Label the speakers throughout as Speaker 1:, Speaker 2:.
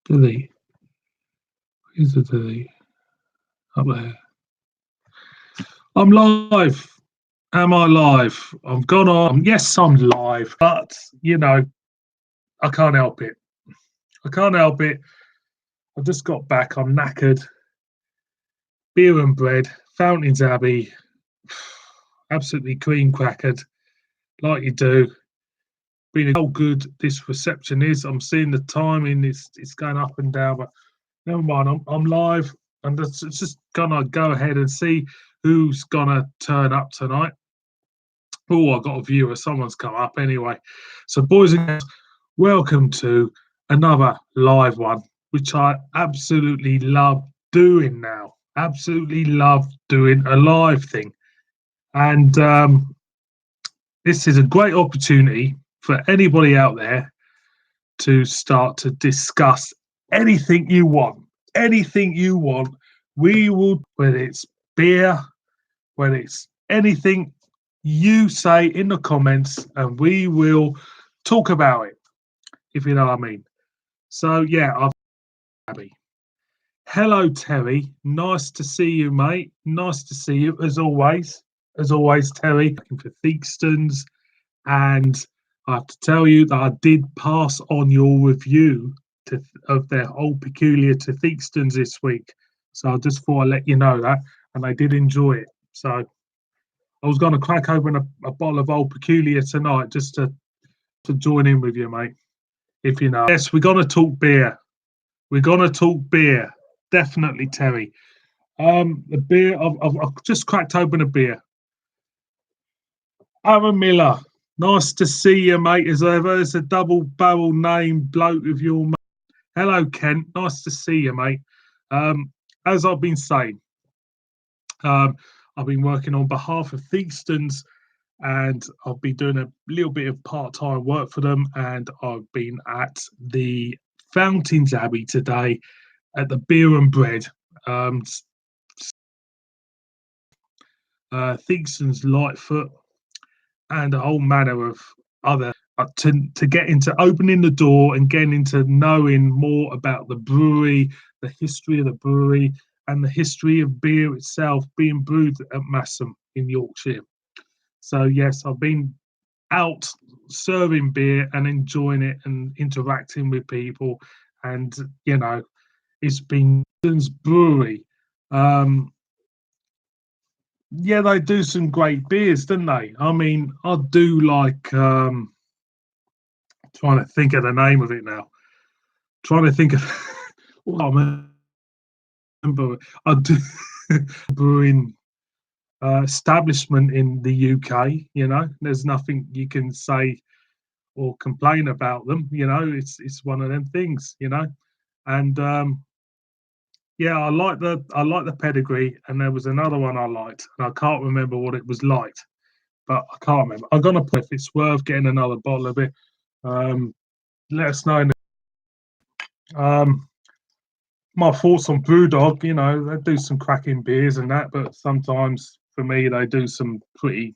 Speaker 1: Delete. Here's the delete. Up there. I'm live. Am I live? I've gone on. Yes, I'm live. But, I can't help it. I can't help it. I just got back. I'm knackered. Beer and bread. Fountains Abbey. Absolutely cream crackered. Like you do. Been how good this reception is. I'm seeing the timing. It's going up and down. But never mind. I'm live. And it's just gonna go ahead and see who's gonna turn up tonight. Oh, I got a viewer. Someone's come up anyway. So, boys and girls, welcome to another live one, which I absolutely love doing now. Absolutely love doing a live thing. And this is a great opportunity for anybody out there to start to discuss anything you want. Anything you want. We will, whether it's beer, whether it's anything, you say in the comments and we will talk about it, if you know what I mean. So yeah, I've Abby. Hello Terry, nice to see you, mate. Nice to see you as always. As always, Terry, looking for Theakston's, and I have to tell you that I did pass on your review of their Old Peculier to Theakston's this week. So I just thought I'd let you know that, and I did enjoy it. So I was going to crack open a bottle of Old Peculier tonight just to join in with you, mate. If you know. Yes, we're going to talk beer. We're going to talk beer. Definitely, Terry. The beer, I've just cracked open a beer. Aaron Miller. Nice to see you, mate, as ever. It's a double barrel name bloke of your mate. Hello, Kent. Nice to see you, mate. As I've been saying, I've been working on behalf of Theakston's, and I'll be doing a little bit of part-time work for them. And I've been at the Fountains Abbey today at the Beer and Bread. Theakston's, Lightfoot, and a whole manner of other to get into opening the door and getting into knowing more about the brewery, the history of the brewery, and the history of beer itself being brewed at Massam in Yorkshire. So yes, I've been out serving beer and enjoying it and interacting with people, and it's been brewery. Yeah, they do some great beers, don't they? I mean, I do like trying to think of the name of it now. Trying to think of what I remember. I do brewing establishment in the UK. There's nothing you can say or complain about them. It's one of them things. And yeah, I like the pedigree, and there was another one I liked, and I can't remember what it was like, but I can't remember. I'm gonna put if it's worth getting another bottle of it. Let us know. My thoughts on BrewDog. They do some cracking beers and that, but sometimes for me they do some pretty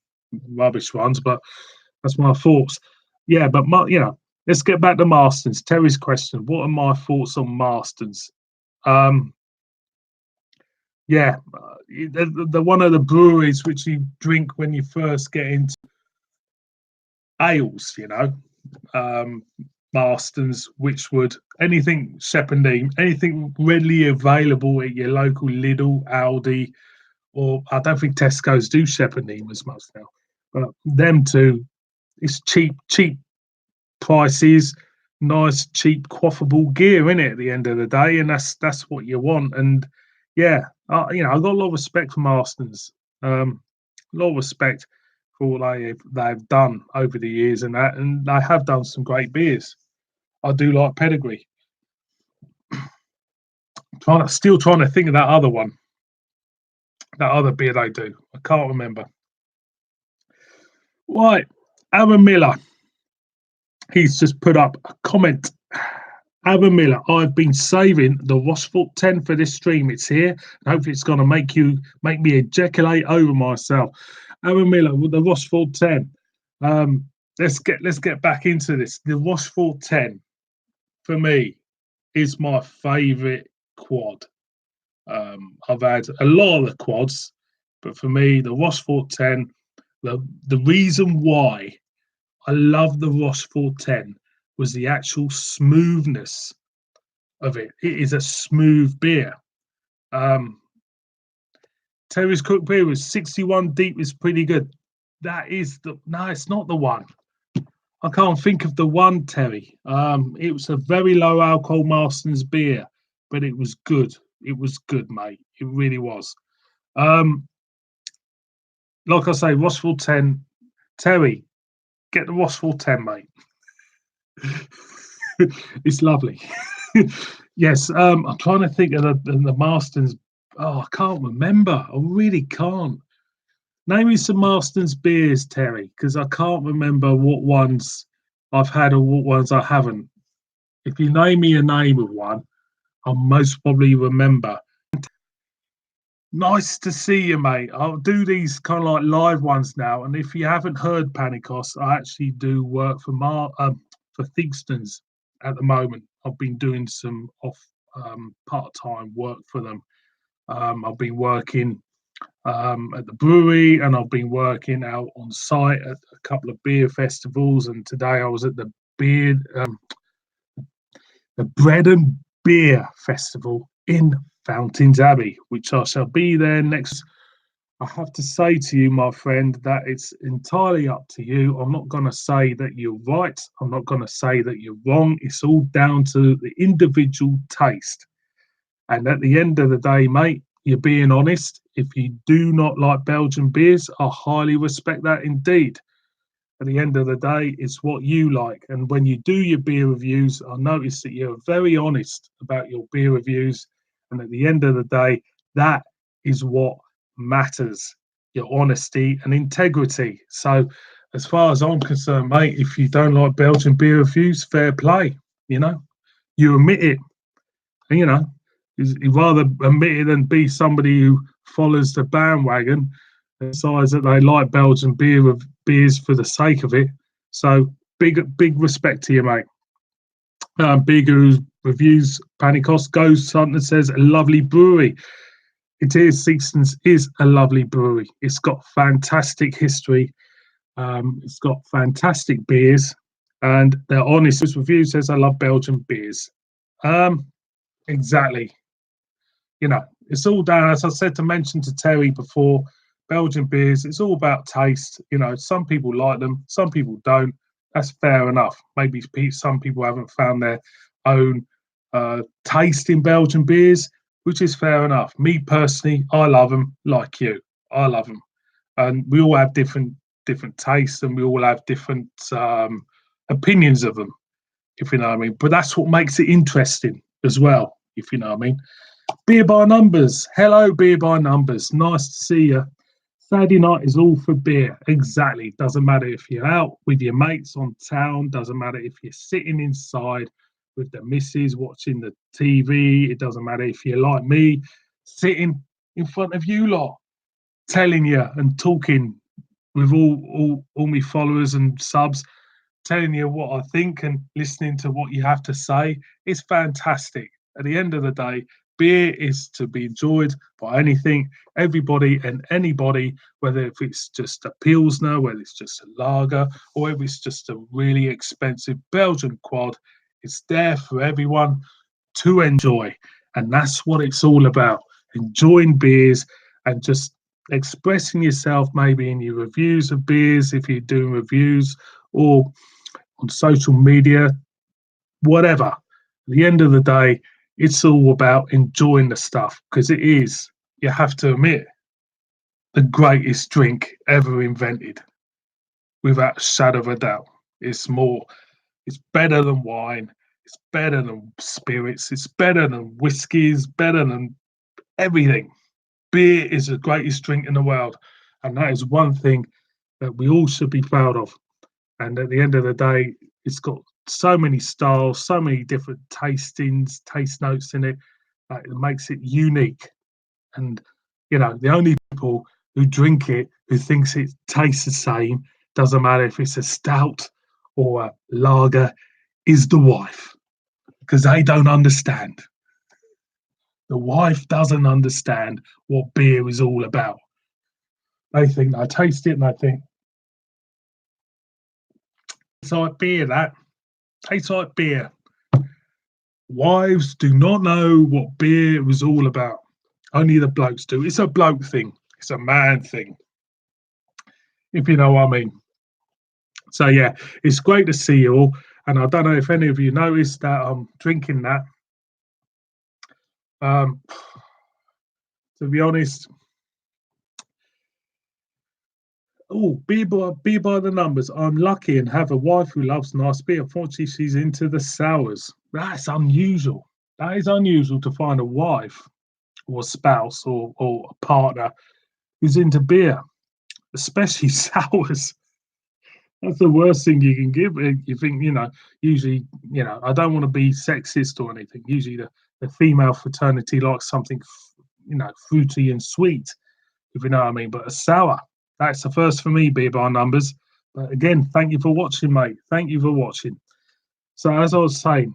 Speaker 1: rubbish ones. But that's my thoughts. Yeah, but let's get back to Marston's. Terry's question: what are my thoughts on Marston's? Yeah, the one of the breweries which you drink when you first get into ales, Marston's, which would anything Shepherdine, anything readily available at your local Lidl, Aldi, or I don't think Tesco's do Shepherdine as much now, but them two, it's cheap prices, nice, cheap, quaffable gear in it at the end of the day, and that's what you want. And yeah, I've got a lot of respect for Marston's, a lot of respect for what they've done over the years and that, and they have done some great beers. I do like pedigree. Still trying to think of that other one, that other beer they do. I can't remember. Right, Aaron Miller. He's just put up a comment. Aaron Miller, I've been saving the Rochefort 10 for this stream. It's here, and hopefully it's going to make me ejaculate over myself. Aaron Miller with the Rochefort 10. Let's get back into this. The Rochefort 10 for me is my favourite quad. I've had a lot of the quads, but for me, the Rochefort 10, the reason why I love the Rochefort 10 was the actual smoothness of it. It is a smooth beer. Um, Terry's Cook beer was 61 deep is pretty good. That is the no, it's not the one. I can't think of the one, Terry. It was a very low alcohol Marston's beer, but it was good. It was good, mate. It really was. Um, like I say, Rochefort 10. Terry, get the Rochefort 10, mate. It's lovely. Yes, I'm trying to think of the Marston's. Oh, I can't remember. I really can't. Name me some Marston's beers, Terry, because I can't remember what ones I've had or what ones I haven't. If you name me a name of one, I'll most probably remember. Nice to see you, mate. I'll do these kind of like live ones now. And if you haven't heard Panicos, I actually do work for Thigstons at the moment. I've been doing some off part-time work for them. I've been working at the brewery, and I've been working out on site at a couple of beer festivals. And today I was at the Bread and Beer Festival in Fountains Abbey, which I shall be there next. I have to say to you, my friend, that it's entirely up to you. I'm not going to say that you're right. I'm not going to say that you're wrong. It's all down to the individual taste. And at the end of the day, mate, you're being honest. If you do not like Belgian beers, I highly respect that indeed. At the end of the day, it's what you like. And when you do your beer reviews, I notice that you're very honest about your beer reviews. And at the end of the day, that is what matters, your honesty and integrity. So, as far as I'm concerned, mate, if you don't like Belgian beer reviews, fair play. You know, you admit it. And, you know, you'd rather admit it than be somebody who follows the bandwagon and decides that they like Belgian beers for the sake of it. So big respect to you, mate. Big who reviews Panicos goes something that says a lovely brewery. It is. Thigstons is a lovely brewery. It's got fantastic history. It's got fantastic beers, and they're honest. This review says I love Belgian beers. Exactly. You know, it's all down, as I said to mention to Terry before, Belgian beers, it's all about taste. You know, some people like them, some people don't. That's fair enough. Maybe some people haven't found their own taste in Belgian beers, which is fair enough. Me personally, I love them like you. I love them. And we all have different tastes, and we all have different opinions of them, if you know what I mean. But that's what makes it interesting as well, if you know what I mean. Beer by Numbers. Hello, Beer by Numbers. Nice to see you. Saturday night is all for beer. Exactly. Doesn't matter if you're out with your mates on town. Doesn't matter if you're sitting inside with the missus watching the TV. It doesn't matter if you're like me, sitting in front of you lot, telling you and talking with all my followers and subs, telling you what I think and listening to what you have to say. It's fantastic. At the end of the day, beer is to be enjoyed by everybody and anybody, whether if it's just a Pilsner, whether it's just a lager, or whether it's just a really expensive Belgian quad. It's there for everyone to enjoy. And that's what it's all about, enjoying beers and just expressing yourself maybe in your reviews of beers, if you're doing reviews, or on social media, whatever. At the end of the day, it's all about enjoying the stuff, because it is, you have to admit, the greatest drink ever invented, without a shadow of a doubt. It's better than wine, it's better than spirits, it's better than whiskey, it's better than everything. Beer is the greatest drink in the world, and that is one thing that we all should be proud of. And at the end of the day, it's got so many styles, so many different taste notes in it, that it makes it unique. And you know, the only people who drink it who thinks it tastes the same, doesn't matter if it's a stout or a lager, is the wife. because they don't understand. The wife doesn't understand what beer is all about. They think, I taste it and I think, it's like beer, that tastes like beer. Wives do not know what beer was all about. Only the blokes do. It's a bloke thing. It's a man thing, if you know what I mean. So yeah, it's great to see you all. And I don't know if any of you noticed that I'm drinking that. To be honest, beer by the numbers. I'm lucky and have a wife who loves nice beer. Unfortunately, she's into the sours. That's unusual. That is unusual to find a wife or spouse or a partner who's into beer, especially sours. That's the worst thing you can give. You think, usually, I don't want to be sexist or anything. Usually the female fraternity likes something, fruity and sweet, if you know what I mean. But a sour, that's the first for me, beer by numbers. But again, thank you for watching, mate. Thank you for watching. So as I was saying,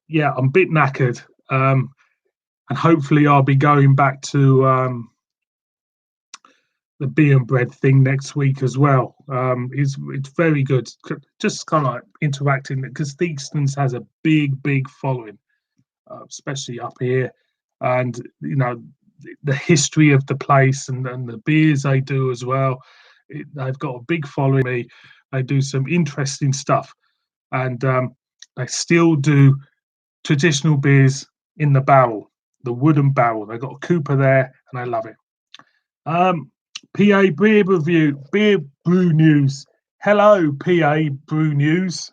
Speaker 1: yeah, I'm a bit knackered. And hopefully I'll be going back to the beer and bread thing next week as well. It's very good. Just kind of like interacting, because Theakston's has a big following, especially up here, and the history of the place and the beers they do as well. They've got a big following. They do some interesting stuff, and they still do traditional beers in the barrel, the wooden barrel. They've got a Cooper there, and I love it. PA Beer Review, Beer Brew News. Hello, PA Brew News.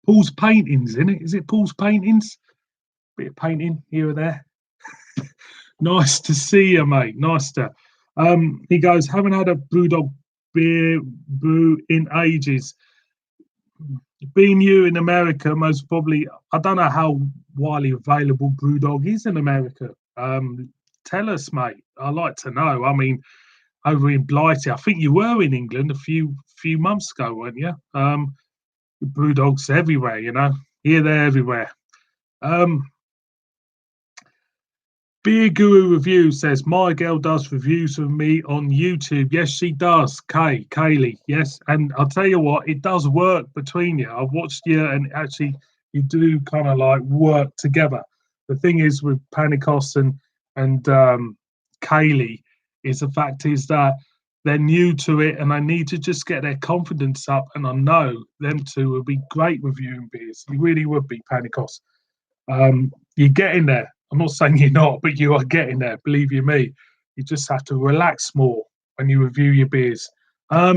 Speaker 1: Paul's Paintings, isn't it? Is it Paul's Paintings? Bit of painting here or there. Nice to see you, mate. Nice to. He goes, haven't had a Brewdog beer brew in ages. Being you in America, most probably, I don't know how widely available Brewdog is in America. Tell us, mate. I'd like to know. I mean, over in Blighty, I think you were in England a few months ago, weren't you? Brewdogs everywhere, here, there, everywhere. Beer Guru Review says my girl does reviews of me on YouTube. Yes, she does. Kaylee. Yes, and I'll tell you what, it does work between you. I've watched you, and actually, you do kind of like work together. The thing is with Panicos and Kaylee, is the fact is that they're new to it and they need to just get their confidence up. And I know them two would be great reviewing beers. You really would be, Panicos. You're getting there. I'm not saying you're not, but you are getting there. Believe you me. You just have to relax more when you review your beers. PI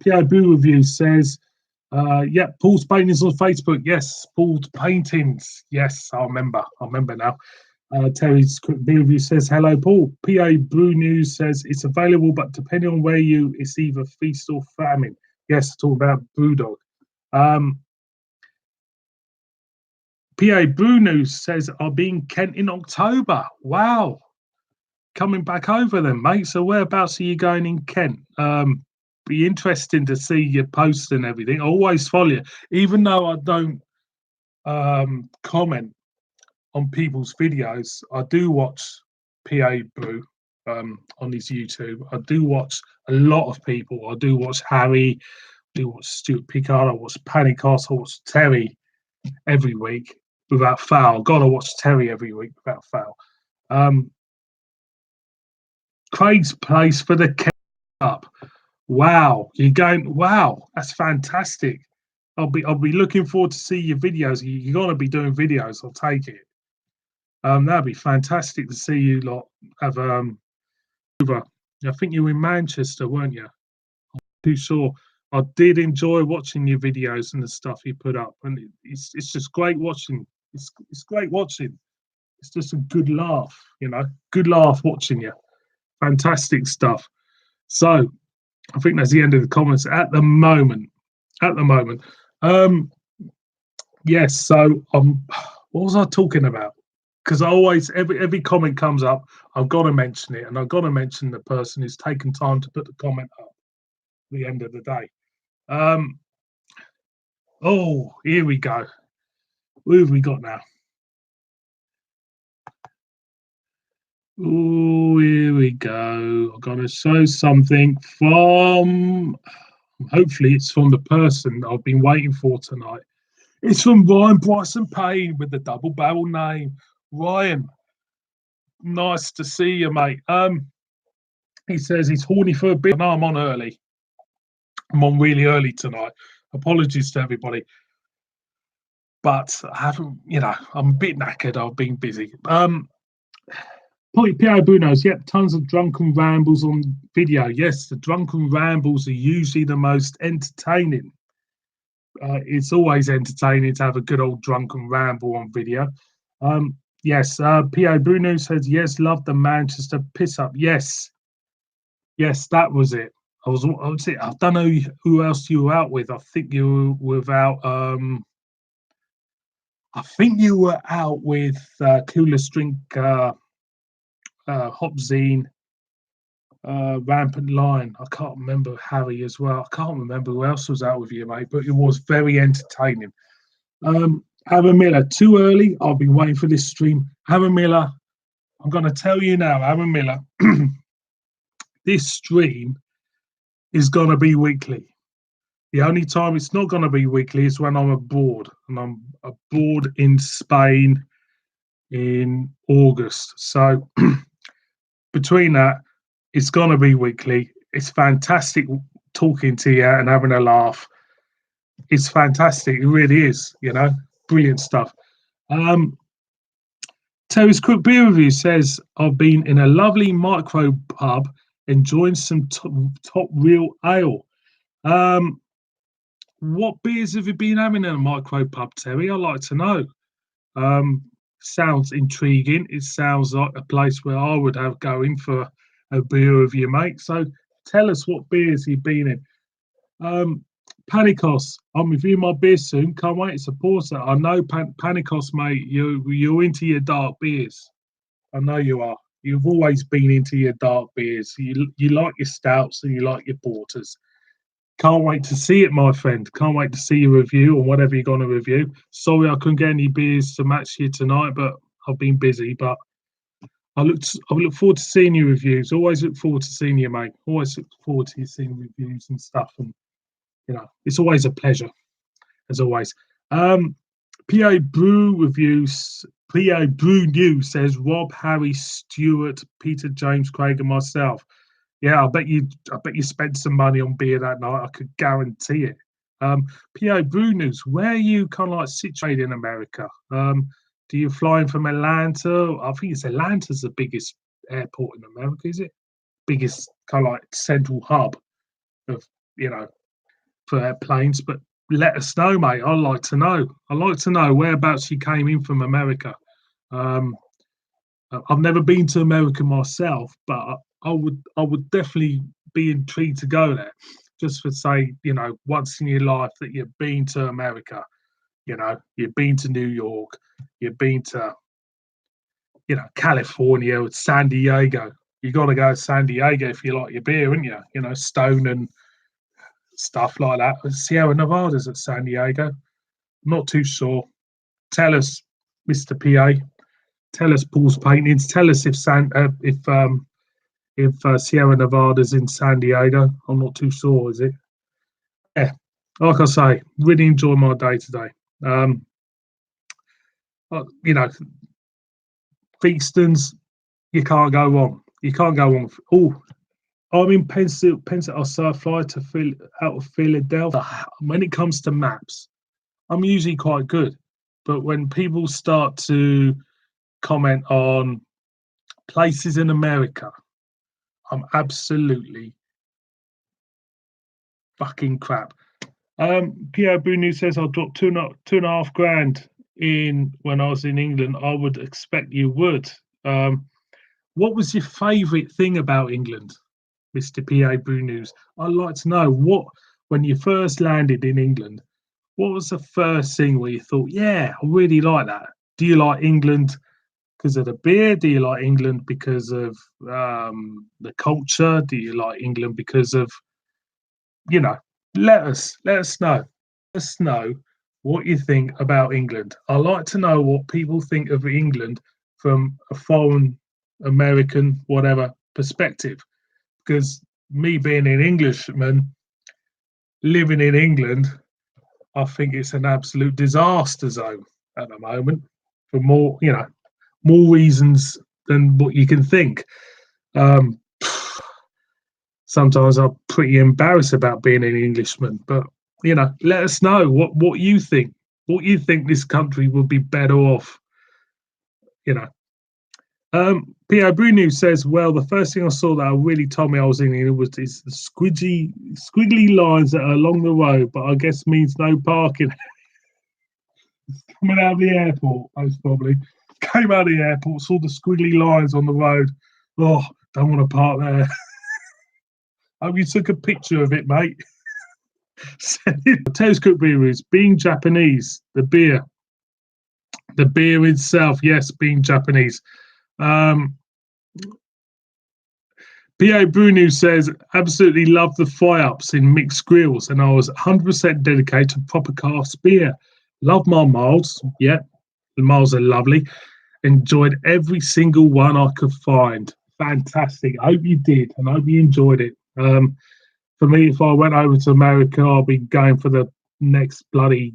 Speaker 1: Brew Review says, yeah, Paul's Paintings on Facebook. Yes, Paul's Paintings. Yes, I remember now. Terry's quick beer review says, hello, Paul. PA Brew News says it's available, but depending on where it's either feast or famine. Yes, talk about Brewdog. PA Brew News says, I'll be in Kent in October. Wow. Coming back over then, mate. So whereabouts are you going in Kent? Be interesting to see your posts and everything. I always follow you, even though I don't comment on people's videos. I do watch PA Brew on his YouTube. I do watch a lot of people. I do watch Harry, I do watch Stuart Pickard, I watch Panicos, I watch Terry every week without fail. Gotta watch Terry every week without fail. Craig's place for the Cup. Wow, you're going. Wow, that's fantastic. I'll be looking forward to see your videos. You're gonna be doing videos. I'll take it. That'd be fantastic to see you lot have over. I think you were in Manchester, weren't you? I'm too sure. I did enjoy watching your videos and the stuff you put up, and it's just great watching. It's great watching. It's just a good laugh, good laugh watching you. Fantastic stuff. So I think that's the end of the comments at the moment. Yes. So what was I talking about? Because I always every comment comes up, I've got to mention it, and I've got to mention the person who's taken time to put the comment up at the end of the day. Oh, here we go. Who have we got now? Oh, here we go. I've got to show something from. Hopefully, it's from the person I've been waiting for tonight. It's from Ryan Bryson Payne with the double barrel name. Ryan, nice to see you, mate. He says he's horny for a bit. I know I'm on early. I'm on really early tonight. Apologies to everybody. But I haven't, I'm a bit knackered. I've been busy. Pierre Bruno's, yep, tons of drunken rambles on video. Yes, the drunken rambles are usually the most entertaining. It's always entertaining to have a good old drunken ramble on video. Yes, Pierre Bruno says, yes, love the Manchester piss up. Yes, that was it. I don't know who else you were out with. I think you were out. I think you were out with Coolest Drink, Hopzine, Rampant Lion. I can't remember Harry as well. I can't remember who else was out with you, mate. But it was very entertaining. Aaron Miller, too early. I've been waiting for this stream. Aaron Miller, I'm going to tell you now, Aaron Miller, this stream is going to be weekly. The only time it's not going to be weekly is when I'm abroad, and I'm abroad in Spain in August. So between that, it's going to be weekly. It's fantastic talking to you and having a laugh. It's fantastic. It really is, brilliant stuff. Terry's Quick Beer Review says, I've been in a lovely micro pub enjoying some top real ale. What beers have you been having in a micro pub, Terry? I'd like to know. Sounds intriguing. It sounds like a place where I would have going for a beer with you, mate. So tell us what beers you've been in. Panikos, I'm reviewing my beer soon. Can't wait to support it. I know, Panikos, mate, you're into your dark beers. I know you are. You've always been into your dark beers. You like your stouts and you like your porters. Can't wait to see it, my friend. Can't wait to see your review or whatever you're going to review. Sorry I couldn't get any beers to match you tonight, but I've been busy. But I look forward to seeing your reviews. Always look forward to seeing you, mate. Always look forward to seeing reviews and stuff. And it's always a pleasure, as always. PA Brew Reviews, PA Brew News says Rob, Harry, Stuart, Peter, James, Craig, and myself. Yeah, I bet you spent some money on beer that night. I could guarantee it. PA Brew News, where are you kind of like situated in America? Do you fly in from Atlanta? I think it's Atlanta's the biggest airport in America, is it? Biggest kind of like central hub of for airplanes, but let us know, mate. I'd like to know whereabouts you came in from America. I've never been to America myself, but I would definitely be intrigued to go there, just for say, once in your life that you've been to America. You've been to New York, you've been to, California or San Diego. You got to go to San Diego if you like your beer, haven't you? Stone and stuff like that. Sierra Nevada's at San Diego. Not too sure. Tell us, Mr. PA. Tell us Paul's paintings. Tell us if Sierra Nevada's in San Diego. I'm not too sure. Is it? Yeah. Like I say, really enjoy my day today. Feastons, you can't go wrong. You can't go wrong. Oh, I'm in Pennsylvania. I fly out of Philadelphia. When it comes to maps, I'm usually quite good. But when people start to comment on places in America, I'm absolutely fucking crap. Pierre Bunu says I dropped two and a half grand in when I was in England. I would expect you would. What was your favourite thing about England, Mr. P.A. News? I'd like to know when you first landed in England, what was the first thing where you thought, yeah, I really like that? Do you like England because of the beer? Do you like England because of the culture? Do you like England because of, let us know. Let us know what you think about England. I like to know what people think of England from a foreign American, whatever perspective. Because me being an Englishman living in England, I think it's an absolute disaster zone at the moment for more reasons than what you can think. Um, Sometimes I'm pretty embarrassed about being an Englishman, but let us know what you think. What you think this country would be better off. You know. P.O. Bruno says, "Well, the first thing I saw that really told me I was in England was is the squiggly lines that are along the road, but I guess means no parking." Coming out of the airport, most probably came out of the airport, saw the squiggly lines on the road. Oh, don't want to park there. Hope you took a picture of it, mate. Tales Cook Breweries, being Japanese, the beer itself, yes, being Japanese. P.A. Bruno says, absolutely love the fry-ups in mixed grills, and I was 100% dedicated to proper cask beer. Love my miles. Yeah, the miles are lovely. Enjoyed every single one I could find. Fantastic. I hope you did, and I hope you enjoyed it. For me, if I went over to America, I'll be going for the next bloody.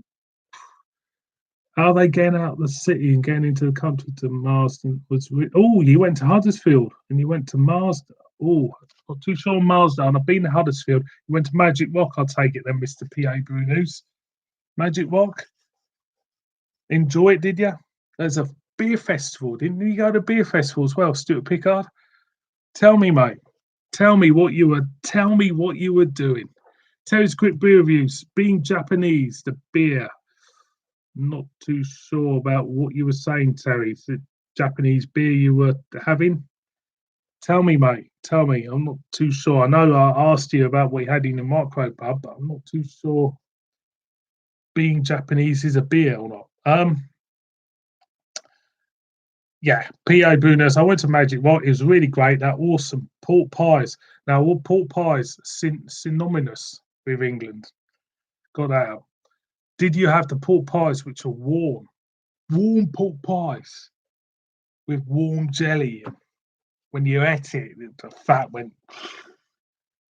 Speaker 1: How are they getting out of the city and getting into the country to Marsden? You went to Huddersfield and you went to Marsden. Oh, not too sure on Marsden. I've been to Huddersfield. You went to Magic Rock, I'll take it then, Mr. P.A. Brunos. Magic Rock? Enjoy it, did you? There's a beer festival. Didn't you go to beer festival as well, Stuart Pickard? Tell me, mate. Tell me what you were doing. Terry's quick beer reviews. Being Japanese, the beer. Not too sure about what you were saying, Terry. Is it Japanese beer you were having? Tell me, mate. Tell me. I'm not too sure. I know I asked you about what you had in the micro pub, but I'm not too sure being Japanese is a beer or not. Yeah, P.A. Brunos. I went to Magic Rock. It was really great. That awesome pork pies. Now, all pork pies synonymous with England. Got that out. Did you have the pork pies which are warm? Warm pork pies with warm jelly. When you ate it, the fat went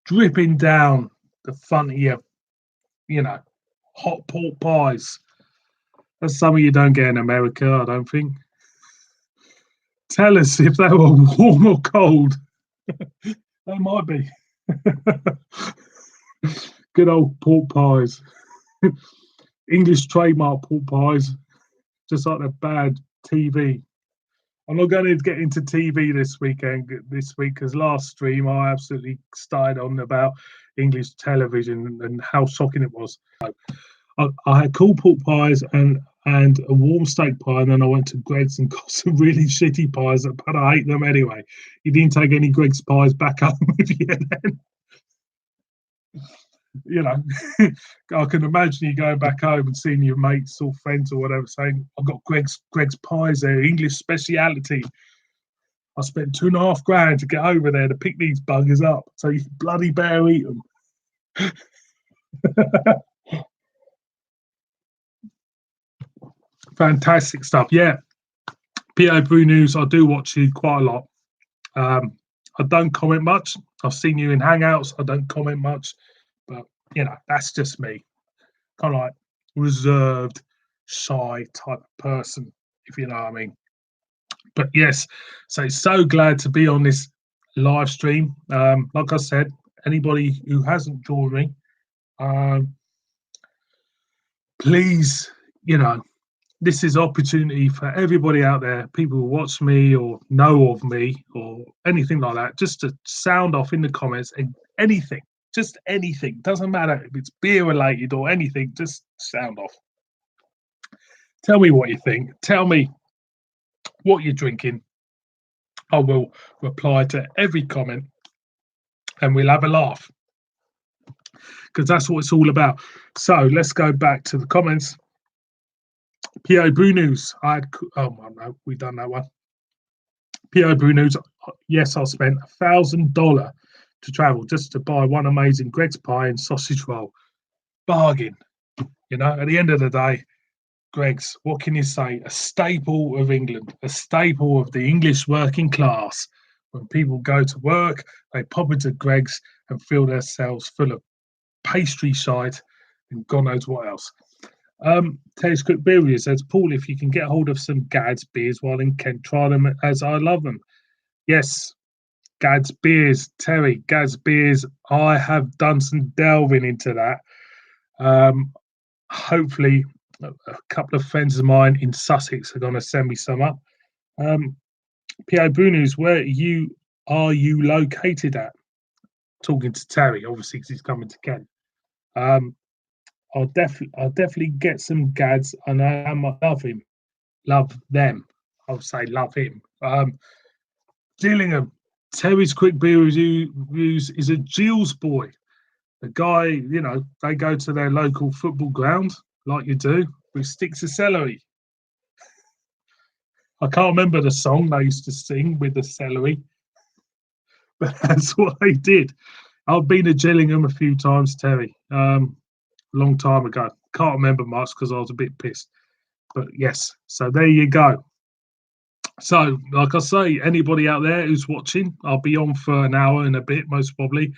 Speaker 1: dripping down the front of your, hot pork pies. That's something you don't get in America, I don't think. Tell us if they were warm or cold. They might be. Good old pork pies. English trademark pork pies. Just like the bad TV. I'm not going to get into TV this week because last stream I absolutely started on about English television and how shocking it was. I had cool pork pies and a warm steak pie, and then I went to Greg's and got some really shitty pies, but I ate them anyway. You didn't take any Greg's pies back home with you then. I can imagine you going back home and seeing your mates or friends or whatever saying, "I've got Greg's pies there, English speciality. I spent $2,500 to get over there to pick these buggers up, so you bloody better eat them." Fantastic stuff. Yeah, P.A. Brunos, I do watch you quite a lot. I don't comment much. I've seen you in Hangouts. I don't comment much, but that's just me. Kind of like reserved, shy type of person, if you know what I mean. But yes, so glad to be on this live stream. Like I said, anybody who hasn't joined me, please, this is opportunity for everybody out there, people who watch me or know of me or anything like that, just to sound off in the comments and anything, just anything. Doesn't matter if it's beer related or anything, just sound off. Tell me what you think. Tell me what you're drinking. I will reply to every comment and we'll have a laugh because that's what it's all about. So let's go back to the comments. P.O. Brunos, no, we've done that one. P.O. Brunos, yes, I spent $1,000 to travel just to buy one amazing Greg's pie and sausage roll. Bargain. You know, at the end of the day, Greggs, what can you say? A staple of England, a staple of the English working class. When people go to work, they pop into Greggs and fill themselves full of pastry shite and God knows what else. Terry's Quick Beer Review says, Paul, if you can get hold of some Gads beers while in Kent, try them as I love them. Yes, Gads beers, Terry, Gads beers. I have done some delving into that. Hopefully, a couple of friends of mine in Sussex are going to send me some up. P.O. Brunews, where are you located at? Talking to Terry, obviously, because he's coming to Kent. I'll definitely get some Gads, and I love him, love them. I'll say love him. Gillingham, Terry's Quick Beer Reviews is a Gills boy. The guy, you know, they go to their local football ground like you do with sticks of celery. I can't remember the song they used to sing with the celery, but that's what they did. I've been to Gillingham a few times, Terry, long time ago. Can't remember much because I was a bit pissed. But yes, so there you go. So, like I say, anybody out there who's watching, I'll be on for an hour and a bit, most probably.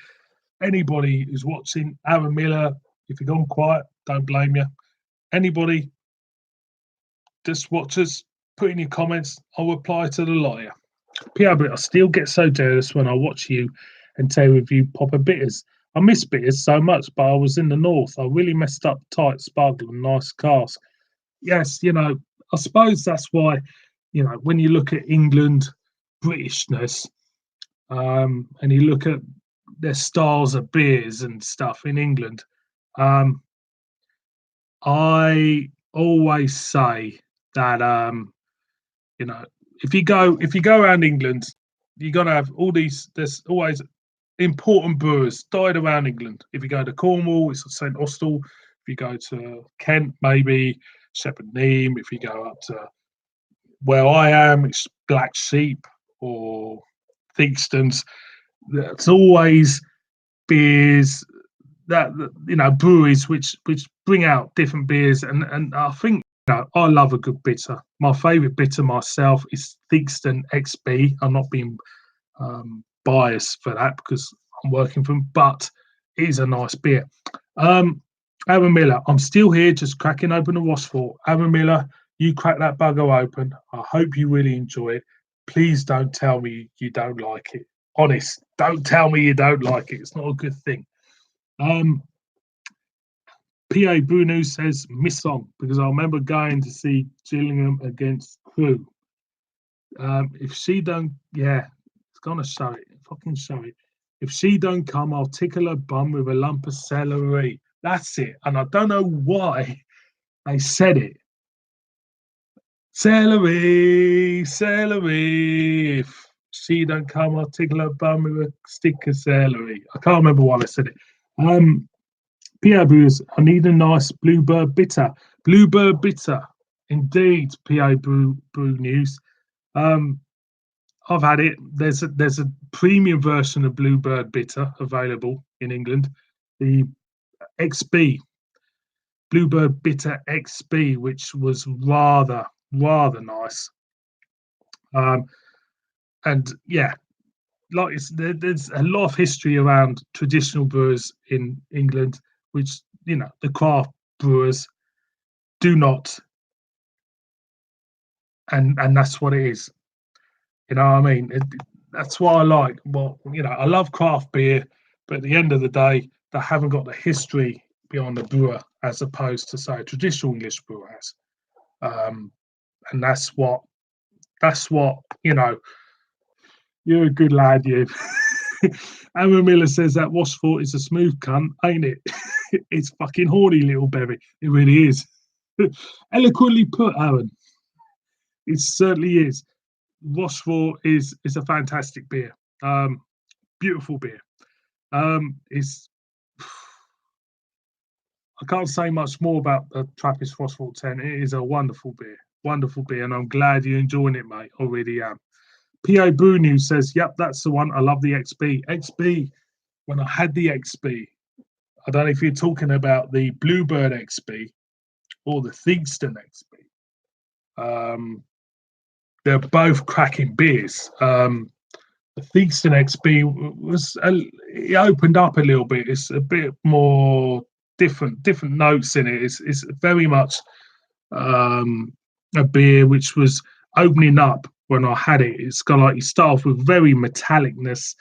Speaker 1: Anybody who's watching, Aaron Miller, if you've gone quiet, don't blame you. Anybody, just watch us, put in your comments, I'll reply to the lawyer. Pierre, but I still get so jealous when I watch you and Terry review Popper Bitters. I miss bitters so much, but I was in the north. I really messed up tight sparkle and nice cask. Yes, you know, I suppose that's why, you know, when you look at England, Britishness, and you look at their styles of beers and stuff in England, I always say that you know, if you go around England, you're gonna have all these. There's always important brewers died around England. If you go to Cornwall, it's St Austell. If you go to Kent, maybe Shepherd Neame. If you go up to where I am, it's Black Sheep or Theakston's. There's always beers that you know, breweries which bring out different beers, and I think, you know, I love a good bitter. My favourite bitter myself is Theakston XB. I'm not being biased for that because I'm working from, but it is a nice beer. Aaron Miller, I'm still here, just cracking open the Rochefort. Aaron Miller, you crack that bugger open. I hope you really enjoy it. Please don't tell me you don't like it. Honest, don't tell me you don't like it. It's not a good thing. P.A. Bruno says miss song because I remember going to see Gillingham against Crewe. If she don't, yeah, it's gonna show it. Fucking show it. If she don't come, I'll tickle her bum with a lump of celery. That's it. And I don't know why they said it. Celery, celery. If she don't come, I'll tickle her bum with a stick of celery. I can't remember why they said it. P.O. Brewers, I need a nice Bluebird bitter. Bluebird bitter, indeed. P.O. Brew News. I've had it. There's a premium version of Bluebird bitter available in England. The XB, Bluebird Bitter XB, which was rather nice. And yeah, like there's a lot of history around traditional brewers in England, which, you know, the craft brewers do not, and that's what it is. You know what I mean? That's what I like. Well, you know, I love craft beer, but at the end of the day, they haven't got the history behind the brewer as opposed to, say, a traditional English brewer has. And that's what you know. You're a good lad, you. Aaron Miller says that Rochefort is a smooth cunt, ain't it? It's fucking horny, little Berry. It really is. Eloquently put, Aaron. It certainly is. Rochefort is a fantastic beer. Beautiful beer. It's I can't say much more about the Trappist Rochefort 10. It is a wonderful beer, and I'm glad you're enjoying it, mate. I really am. P.O. Brew News says, yep, that's the one. I love the XB. XB, when I had the XB, I don't know if you're talking about the Bluebird XB or the Theakston XB. They're both cracking beers. The Theakston XB it opened up a little bit. It's a bit more different notes in it. It's very much a beer which was opening up when I had it. It's got like, you start off with very metallicness,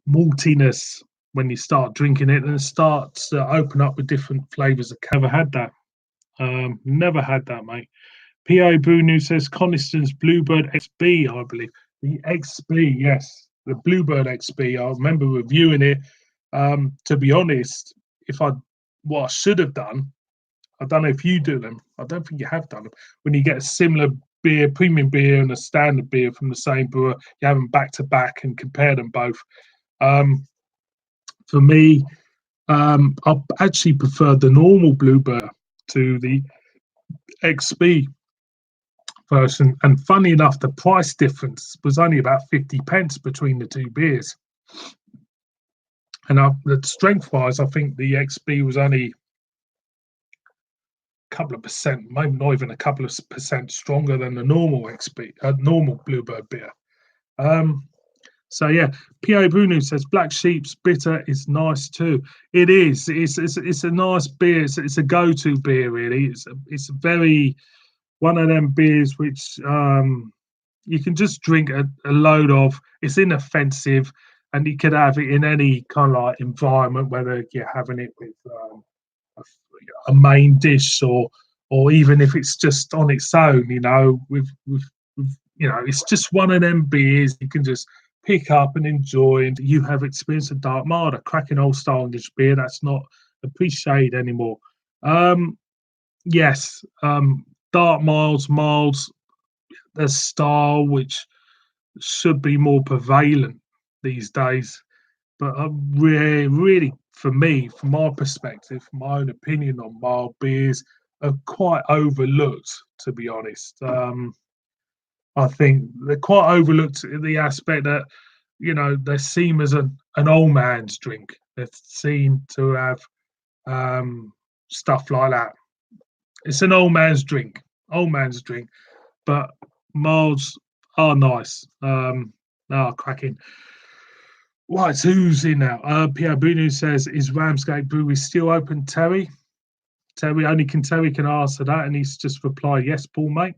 Speaker 1: maltiness when you start drinking it, and it starts to open up with different flavors. I never had that. Never had that, mate. P.O. Brunu says Coniston's Bluebird XB, I believe. The XB, yes, the Bluebird XB. I remember reviewing it. To be honest, what I should have done, I don't know if you do them. I don't think you have done them. When you get a similar beer, premium beer, and a standard beer from the same brewer, you have them back to back and compare them both. For me, I actually prefer the normal Bluebird to the XB version. And funny enough, the price difference was only about 50 pence between the two beers. And the strength-wise, I think the XB was only couple of percent, maybe not even a couple of percent stronger than the normal XB, normal Bluebird beer. So yeah, P.O. Bruno says Black Sheep's bitter is nice too. It is. It's a nice beer. It's a go-to beer really. It's very one of them beers which you can just drink a load of. It's inoffensive, and you could have it in any kind of like environment, whether you're having it with a main dish or even if it's just on its own, with it's just one of them beers you can just pick up and enjoy. And you have experienced a dark mild, a cracking old style English beer that's not appreciated anymore. Yes, dark milds, the style which should be more prevalent these days. But really, for me, from my perspective, my own opinion on mild beers are quite overlooked, to be honest. I think they're quite overlooked in the aspect that, they seem as an old man's drink. They seem to have stuff like that. It's an old man's drink, but milds are nice. Cracking. Right, who's in now? Pierre Bunu says, is Ramsgate Brewery still open, Terry? Terry can answer that, and he's just replied, yes, Paul, mate.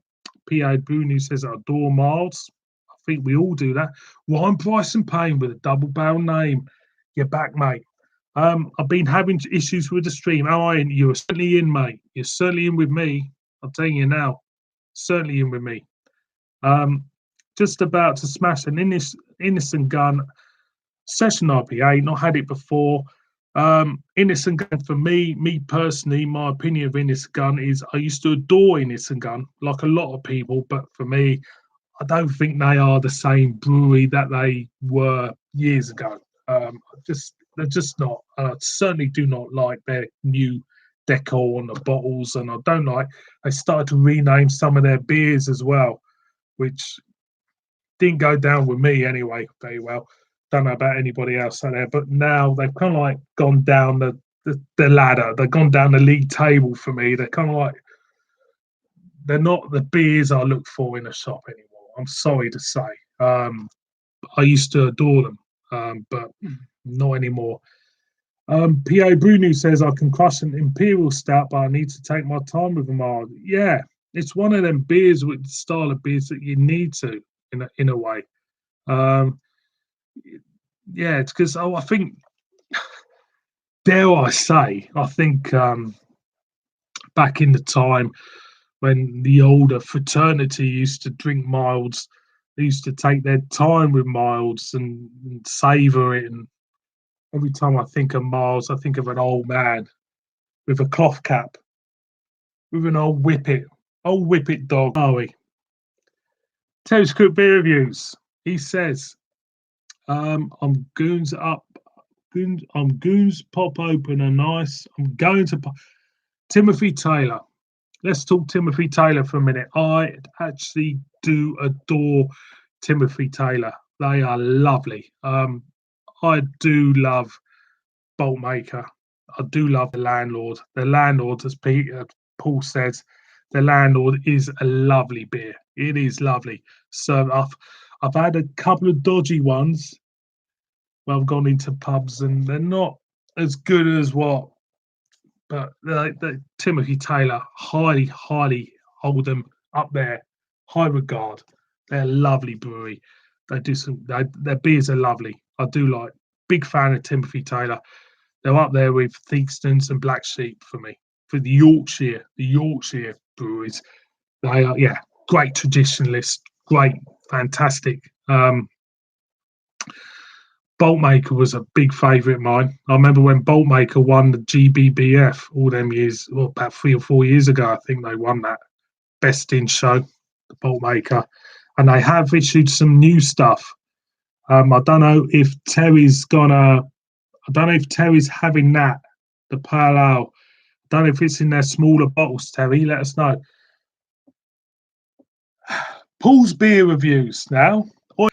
Speaker 1: Pierre Bunu says, I adore miles. I think we all do that. Wine, Price and Pain with a double barrel name. You're back, mate. I've been having issues with the stream. How are you? You're certainly in, mate. You're certainly in with me. I'm telling you now. Certainly in with me. Just about to smash an Innocent Gun Session IPA, not had it before. Innocent Gun, for me personally, my opinion of Innocent Gun is I used to adore Innocent Gun, like a lot of people, but for me, I don't think they are the same brewery that they were years ago. They're just not. I certainly do not like their new decor on the bottles, and I don't like they started to rename some of their beers as well, which didn't go down with me anyway very well. Don't know about anybody else out there, but now they've kind of like gone down the ladder. They've gone down the league table for me. They're kind of like they're not the beers I look for in a shop anymore. I'm sorry to say. I used to adore them, but not anymore. P.A. Brunu says I can crush an Imperial Stout, but I need to take my time with them. Yeah, it's one of them beers with the style of beers that you need to in a way. Yeah, it's because I think, dare I say, I think back in the time when the older fraternity used to drink milds, they used to take their time with milds and savour it. And every time I think of milds, I think of an old man with a cloth cap, with an old whippet dog. Are we? Terry's Cook Beer Reviews. He says, I'm goons pop open a nice. I'm going to Timothy Taylor. Let's talk Timothy Taylor for a minute. I actually do adore Timothy Taylor. They are lovely. I do love Boltmaker. I do love the landlord. The landlord, as Paul says, the landlord is a lovely beer. It is lovely. So I've had a couple of dodgy ones where I've gone into pubs and they're not as good as what. But the Timothy Taylor, highly hold them up there, high regard. They're a lovely brewery. They do their beers are lovely. I do like. Big fan of Timothy Taylor. They're up there with Theakston's and Black Sheep for me. For the Yorkshire breweries, they are great traditionalists, great, fantastic. Boltmaker was a big favourite of mine. I remember when Boltmaker won the GBBF all them years, well, about 3 or 4 years ago. I think they won that best in show, the Boltmaker, and they have issued some new stuff. I don't know if Terry's gonna. I don't know if Terry's having that, the Pale Ale. I don't know if it's in their smaller bottles. Terry, let us know. Paul's beer reviews now. I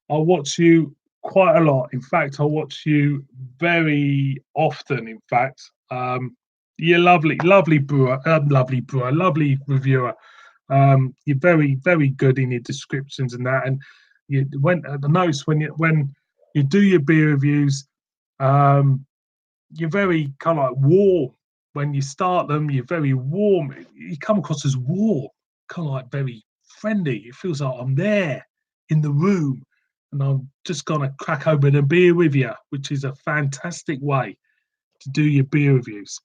Speaker 1: watch you quite a lot. In fact, I watch you very often. In fact, you're lovely brewer, lovely reviewer. You're very good in your descriptions and that. And you I notice when you do your beer reviews, you're very kind of like warm when you start them. You're very warm. You come across as warm, kind of like very friendly. It feels like I'm there in the room, and I'm just gonna crack open a beer with you, which is a fantastic way to do your beer reviews.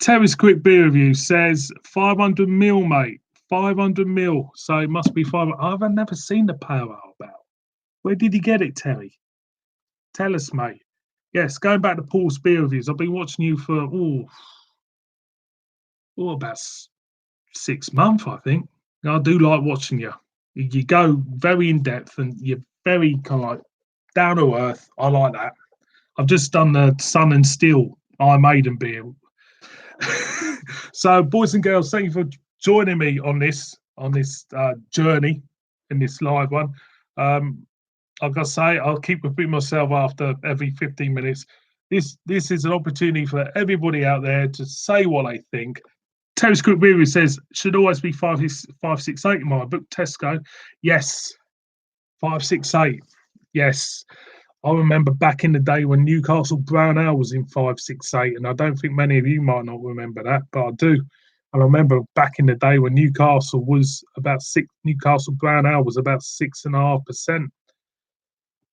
Speaker 1: Terry's quick beer review says 500 mil, mate. 500 mil. So it must be 500. I've never seen the Pale Ale about. Where did he get it, Terry? Tell us, mate. Yes, going back to Paul's beer reviews, I've been watching you for about 6 months, I think. I do like watching you. You go very in depth and you're very kind of like down to earth. I like that. I've just done the Sun and Steel Iron Maiden beer. So, boys and girls, thank you for joining me on this journey in this live one. Like I say, I'll keep repeating myself after every 15 minutes. This is an opportunity for everybody out there to say what they think. Terry's Quick Beer says should always be 568 in my book. Tesco, yes, 568, yes. I remember back in the day when Newcastle Brown Ale was in 568, and I don't think many of you might not remember that, but I do. And I remember back in the day when Newcastle was about Newcastle Brown Ale was about 6.5%.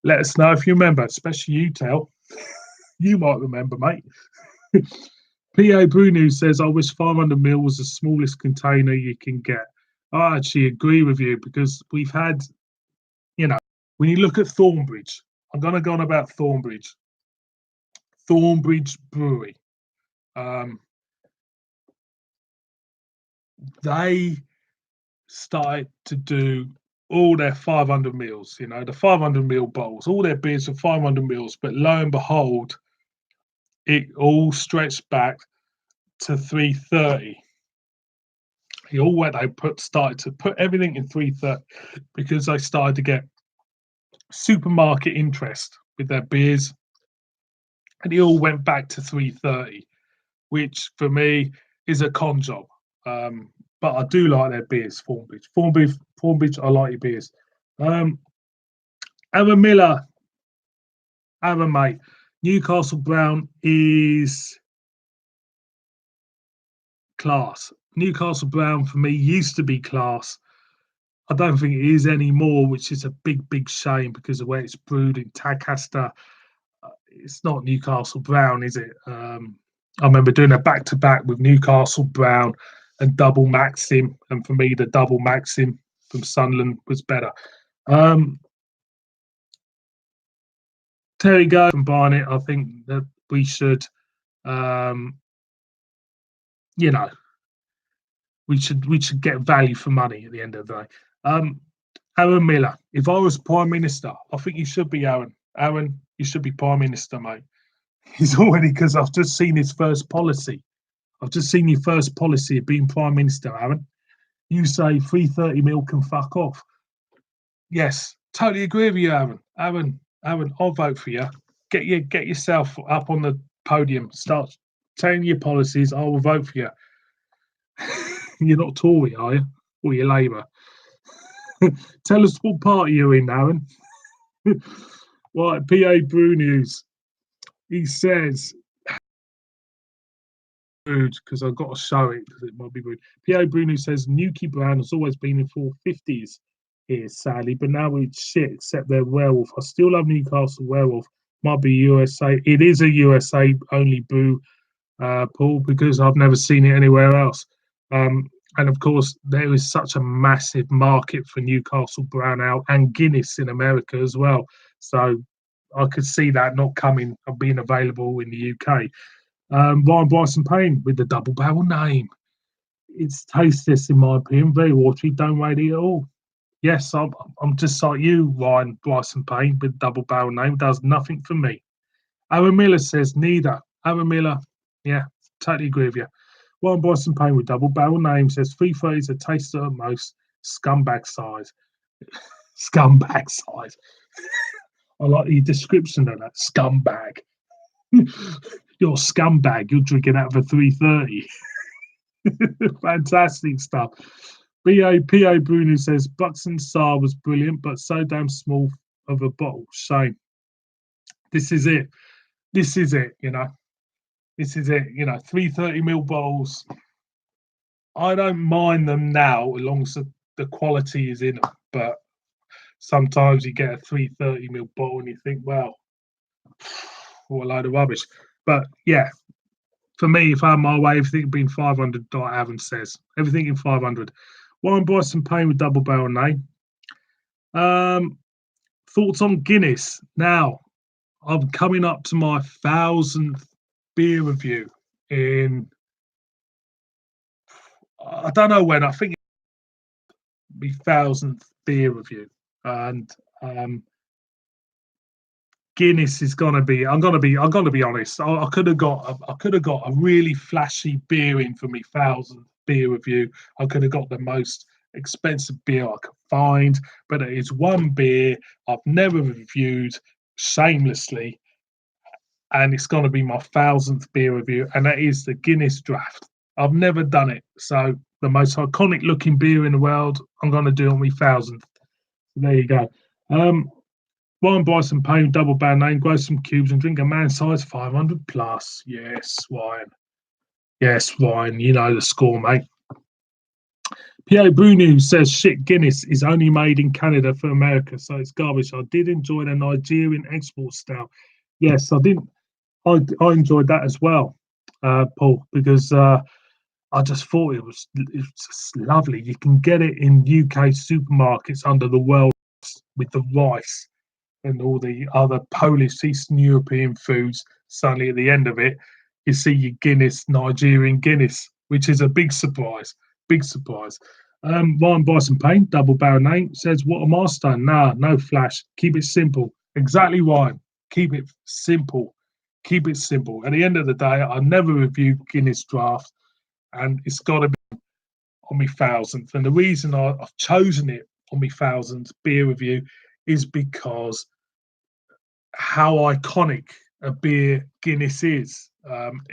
Speaker 1: Let us know if you remember, especially you, Tel. You might remember, mate. PA Bruno says, I wish 500 ml was the smallest container you can get. I actually agree with you because we've had, when you look at Thornbridge, I'm going to go on about Thornbridge Brewery. They started to do all their 500 mils, the 500 ml bottles, all their beers are 500 mils, but lo and behold, it all stretched back to 330. Started to put everything in 330 because they started to get supermarket interest with their beers, and it all went back to 330, which for me is a con job. But I do like their beers, Thornbridge, I like your beers. Aaron Miller, Aaron, mate, Newcastle Brown is class. Newcastle Brown for me used to be class. I don't think it is anymore, which is a big shame because of where it's brewed in Tadcaster. It's not Newcastle Brown, is it? I remember doing a back-to-back with Newcastle Brown and Double Maxim, and for me, the Double Maxim from Sunderland was better. Terry Go and Barnett, I think that we should, we should get value for money at the end of the day. Aaron Miller, if I was Prime Minister, I think you should be Aaron. Aaron, you should be Prime Minister, mate. He's already, because I've just seen his first policy. I've just seen your first policy of being Prime Minister, Aaron. You say 330 mil can fuck off. Yes, totally agree with you, Aaron. Aaron, I'll vote for you. get yourself up on the podium. Start telling your policies. I will vote for you. You're not Tory, are you? Or you're Labour? Tell us what party you're in, Aaron. Right, PA Brew News. He says, rude, because I've got to show it because it might be rude. PA Brew News says, Nuki brand has always been in 450s here, sadly, but now it's shit except they're werewolf. I still love Newcastle werewolf. Might be USA. It is a USA only brew, Paul, because I've never seen it anywhere else. And of course, there is such a massive market for Newcastle Brown Ale and Guinness in America as well. So I could see that not coming and being available in the UK. Ryan Bryson Payne with the double barrel name. It's tasteless in my opinion, very watery, don't rate it at all. Yes, I'm just like you, Ryan Bryson Payne with double barrel name. Does nothing for me. Aaron Miller says neither. Aaron Miller, yeah, totally agree with you. Ryan Bryson Payne with double barrel name says 330 is a taster at most. Scumbag size. Scumbag size. I like the description of that. Scumbag. You're a scumbag. You're drinking out of a 330. Fantastic stuff. PA Bruno says Buxton Star was brilliant, but so damn small of a bottle. Shame. This is it. This is it, you know. This is it, you know. 330ml bottles. I don't mind them now as long as the quality is in them, but sometimes you get a 330ml bottle and you think, well, what a load of rubbish. But yeah, for me, if I had my way, everything being 500, like Avon says, everything in 500. Warren Bryson Payne with double barrel name. Thoughts on Guinness. Now, I'm coming up to my 1000th beer review in, I don't know when, I think it'll be 1000th beer review. And Guinness is gonna be. I'm gonna be honest. I could have got a really flashy beer in for me 1000th beer review. I could have got the most expensive beer I could find, but it is one beer I've never reviewed shamelessly, and it's gonna be my 1000th beer review, and that is the Guinness Draft. I've never done it, so the most iconic looking beer in the world. I'm gonna do on my 1000th. There you go. Ryan Bryson Payne, double barrel name, grow some cubes and drink a man size 500 plus. Yes, Ryan. Yes, Ryan. You know the score, mate. Pierre Brunu says shit Guinness is only made in Canada for America, so it's garbage. I did enjoy the Nigerian export style. Yes, I did. I enjoyed that as well, Paul, because I just thought it was just lovely. You can get it in UK supermarkets under the world with the rice and all the other Polish, Eastern European foods. Suddenly, at the end of it, you see your Guinness, Nigerian Guinness, which is a big surprise. Big surprise. Ryan Bryson Payne, double barrel name, says, "What a milestone! Nah, no flash. Keep it simple." Exactly, Ryan. Keep it simple. Keep it simple. At the end of the day, I never review Guinness Draft, and it's got to be on my 1000th. And the reason I've chosen it on my 1000th beer review is because how iconic a beer Guinness is.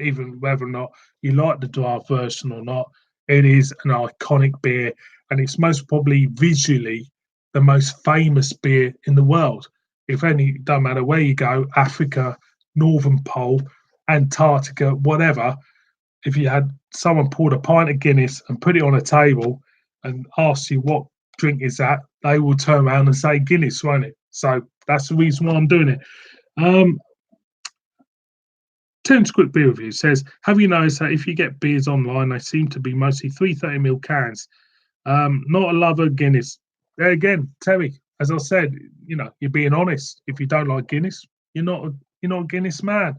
Speaker 1: Even whether or not you like the draft version or not, it is an iconic beer, and it's most probably visually the most famous beer in the world. If any, it doesn't matter where you go, Africa, Northern Pole, Antarctica, whatever. If you had someone poured a pint of Guinness and put it on a table and asked you what drink is that, they will turn around and say Guinness, won't it? So that's the reason why I'm doing it. Terence Quick Beer Review says, have you noticed that if you get beers online, they seem to be mostly 330ml cans? Not a lover of Guinness. There again, Terry, as I said, you know, you're being honest. If you don't like Guinness, you're not a Guinness man.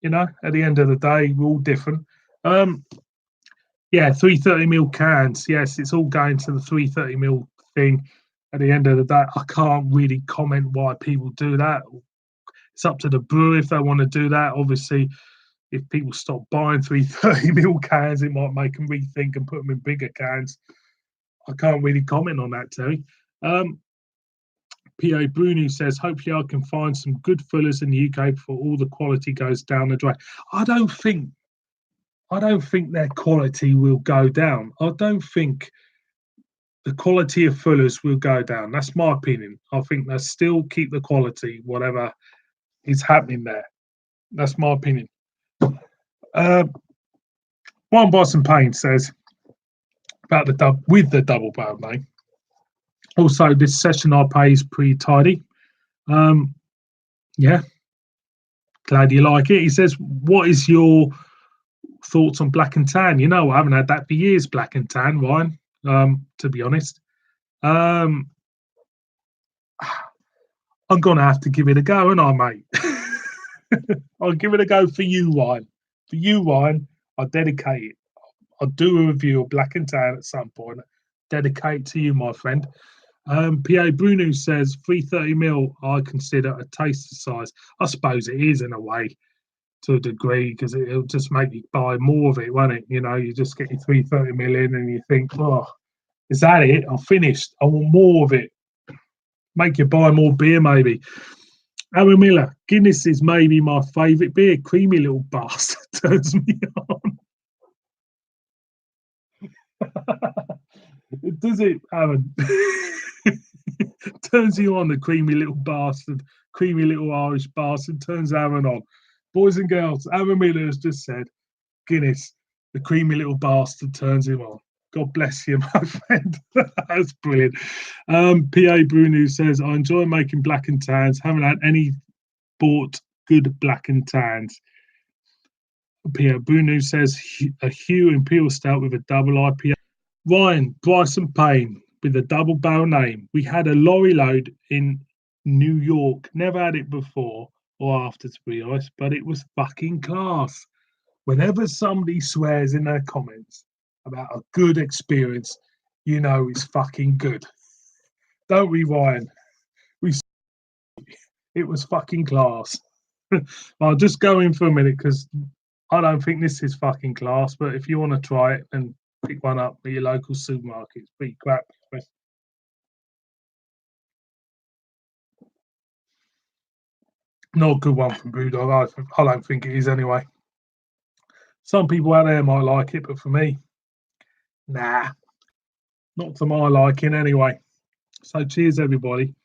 Speaker 1: You know, at the end of the day, we're all different. Yeah, 330ml cans. Yes, it's all going to the 330ml thing. At the end of the day, I can't really comment why people do that. It's up to the brewer if they want to do that. Obviously, if people stop buying 330ml cans, it might make them rethink and put them in bigger cans. I can't really comment on that, Terry. PA Bruno says, hopefully I can find some good fillers in the UK before all the quality goes down the drain. I don't think their quality will go down. I don't think the quality of fullers will go down. That's my opinion. I think they still keep the quality, whatever is happening there. That's my opinion. One Boston Payne says about the double barrel name. Also, this session I pay is pretty tidy. Yeah, glad you like it. He says, what is your thoughts on Black and Tan? You know, I haven't had that for years, Black and Tan wine, to be honest. I'm going to have to give it a go, aren't I, mate? I'll give it a go for you, wine. For you, wine, I'll dedicate it. I'll do a review of Black and Tan at some point. Dedicate to you, my friend. PA Bruno says 330ml I consider a taster size. I suppose it is in a way, to a degree, because it'll just make you buy more of it, won't it? You know, you just get your 330ml in and you think, oh, is that it? I'm finished. I want more of it. Make you buy more beer, maybe. Aaron Miller, Guinness is maybe my favourite beer. Creamy little bastard turns me on. Does it, Aaron? Turns you on, the creamy little bastard, creamy little Irish bastard turns Aaron on. Boys and girls, Aaron Miller has just said, Guinness, the creamy little bastard turns him on. God bless you, my friend. That's brilliant. PA Bruno says, I enjoy making Black and Tans. Haven't had any bought good Black and Tans. PA Bruno says, a Hugh Imperial Stout with a double IPA. Ryan Bryson Payne with a double barrel name. We had a lorry load in New York. Never had it before or after, to be honest, but it was fucking class. Whenever somebody swears in their comments about a good experience, you know it's fucking good. Don't we, Ryan? It was fucking class. I'll just go in for a minute because I don't think this is fucking class, but if you want to try it, then pick one up at your local supermarket. It's pretty crap. Not a good one from Brewdog. I don't think it is anyway. Some people out there might like it, but for me, nah. Not to my liking anyway. So cheers, everybody.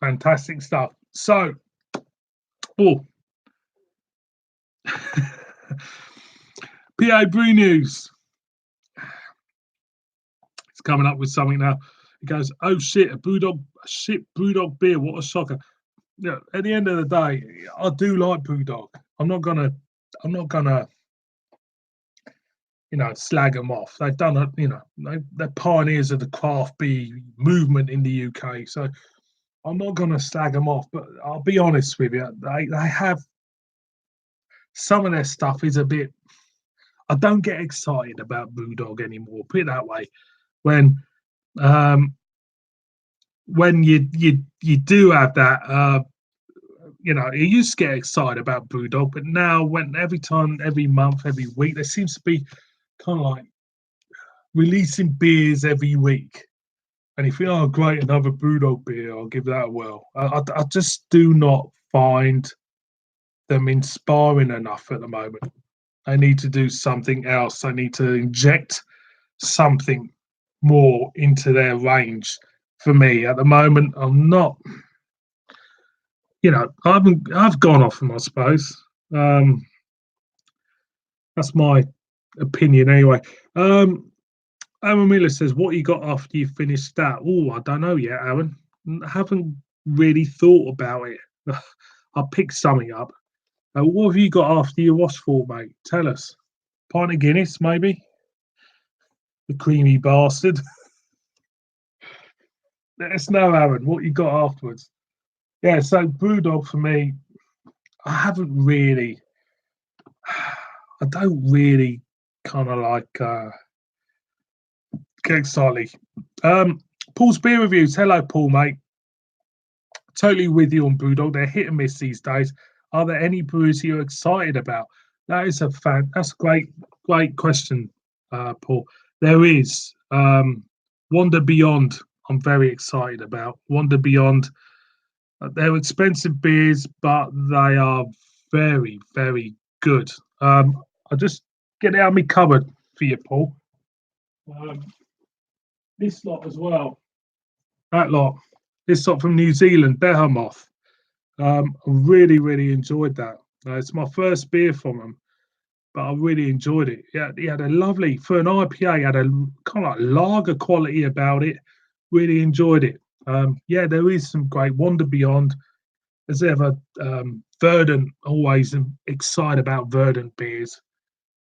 Speaker 1: Fantastic stuff. So, oh. PA Brew News. It's coming up with something now. It goes, oh shit, a Brewdog beer. What a shocker. Yeah, at the end of the day, I do like Brewdog. I'm not gonna slag them off. They've done they're pioneers of the craft beer movement in the UK. So I'm not gonna slag them off, but I'll be honest with you, they have some of their stuff is a bit. I don't get excited about Brewdog anymore. Put it that way. When you do have that, you used to get excited about Brewdog, but now every month, every week, there seems to be kind of like releasing beers every week. And if you think, oh great, another Brewdog beer, I'll give that a whirl. I just do not find them inspiring enough at the moment. I need to do something else. I need to inject something more into their range. For me, at the moment, I'm not. I've gone off them, I suppose. That's my opinion, anyway. Aaron Miller says, "What you got after you finished that?" Oh, I don't know yet, Aaron. I haven't really thought about it. I'll pick something up. What have you got after your Rochefort, mate? Tell us. Pint of Guinness, maybe? The creamy bastard. Let us know, Aaron, what you got afterwards. Yeah, so Brewdog for me, I don't really kind of like get excited. Paul's beer reviews. Hello, Paul, mate. Totally with you on Brewdog. They're hit and miss these days. Are there any brews you're excited about? That's a great question, Paul. There is Wander Beyond. I'm very excited about Wander Beyond. They're expensive beers, but they are very, very good. I'll just get it out of my cupboard for you, Paul. Um, this lot as well. That lot. This lot from New Zealand, Behemoth. I really, really enjoyed that. It's my first beer from them, but I really enjoyed it. Yeah, he had a lovely for an IPA. Had a kind of like lager quality about it. Really enjoyed it. Yeah, there is some great Wander Beyond. As ever, Verdant, always excited about Verdant beers.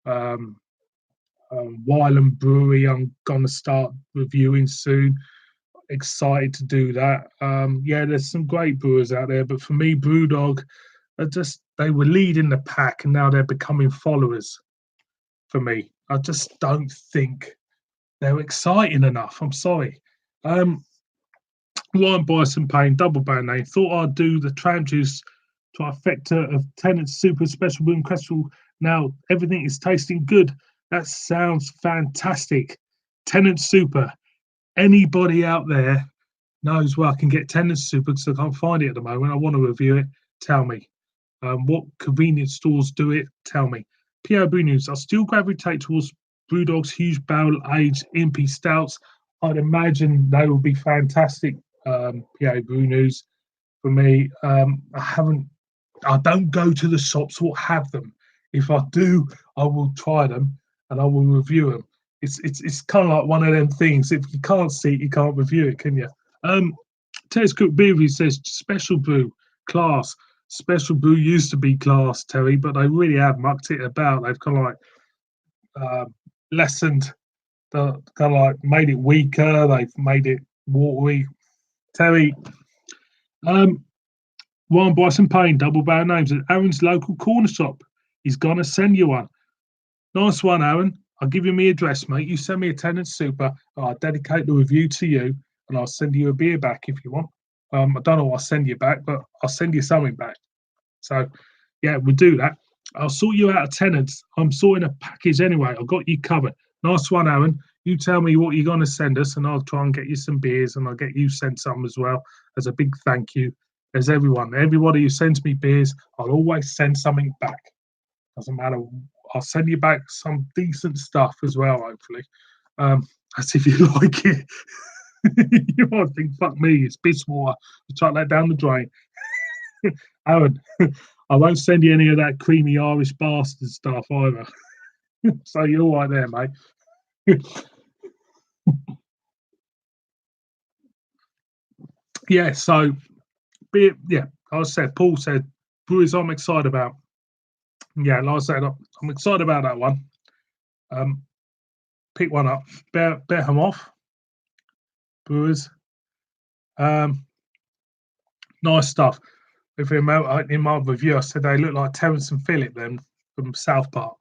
Speaker 1: Um, Wylam Brewery, I'm going to start reviewing soon. Excited to do that. Yeah, there's some great brewers out there, but for me, Brewdog are just, they were leading the pack and now they're becoming followers for me. I just don't think they're exciting enough. I'm sorry. Ryan Bison Payne, double band name. Thought I'd do the tram juice trifecta of Tennant Super Special Boom Crystal. Now everything is tasting good. That sounds fantastic. Tennant Super. Anybody out there knows where I can get Tennant Super because I can't find it at the moment. I want to review it. Tell me. What convenience stores do it? Tell me. PO Brew News. I still gravitate towards Brewdog's huge barrel aged impy stouts. I'd imagine they will be fantastic. PO Brew News for me. I don't go to the shops or have them. If I do, I will try them and I will review them. It's kind of like one of them things. If you can't see it, you can't review it, can you? Tez Cook Beavery says special brew class. Special brew used to be class, Terry, but they really have mucked it about. They've kind of like lessened the kind of like made it weaker. They've made it watery. Terry, Ryan Bryson Payne, double barrel names at Aaron's local corner shop. He's gonna send you one. Nice one, Aaron. I'll give you my address, mate. You send me a Tennant Super. I'll dedicate the review to you, and I'll send you a beer back if you want. I don't know what I'll send you back, but I'll send you something back. So, yeah, we'll do that. I'll sort you out a Tennants. I'm sorting a package anyway. I've got you covered. Nice one, Aaron. You tell me what you're going to send us, and I'll try and get you some beers, and I'll get you sent some as well as a big thank you. As everybody who sends me beers, I'll always send something back. Doesn't matter. I'll send you back some decent stuff as well, hopefully. As if you like it. You might think, fuck me, it's piss water. I'll chuck that down the drain. Aaron, I won't send you any of that creamy Irish bastard stuff either. So you're all right there, mate. Yeah, so yeah, like I said, Paul said, brewers I'm excited about. Yeah, like I said, I'm excited about that one. Pick one up, bear them off. Brewers. Nice stuff. If in my review, I said they look like Terence and Phillip then from South Park.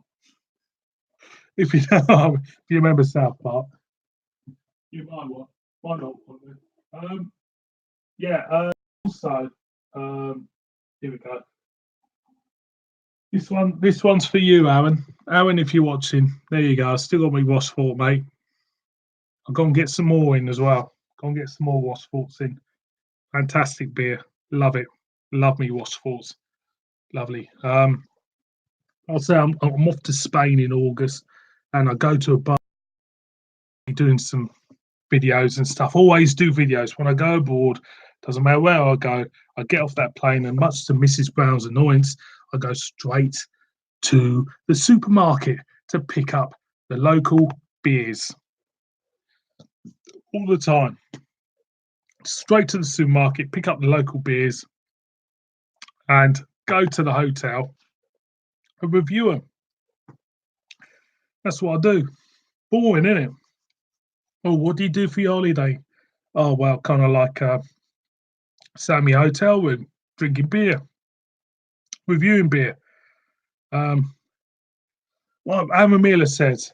Speaker 1: If you know, if you remember South Park, you might want, might not want to. Yeah. Also, here we go. This one's for you, Aaron. Aaron, if you're watching, there you go. I still got my Rochefort, mate. I'll go and get some more in as well. Go and get some more Rocheforts in. Fantastic beer. Love it. Love me Rocheforts. Lovely. I'll say I'm off to Spain in August, and I go to a bar doing some videos and stuff. Always do videos when I go abroad. Doesn't matter where I go. I get off that plane, and much to Mrs. Brown's annoyance, I go straight to the supermarket to pick up the local beers. All the time. Straight to the supermarket, pick up the local beers, and go to the hotel and review them. That's what I do. Boring, isn't it? Oh, what do you do for your holiday? Oh, well, kind of like Sammy hotel room, drinking beer, reviewing beer. Well, Amamila says,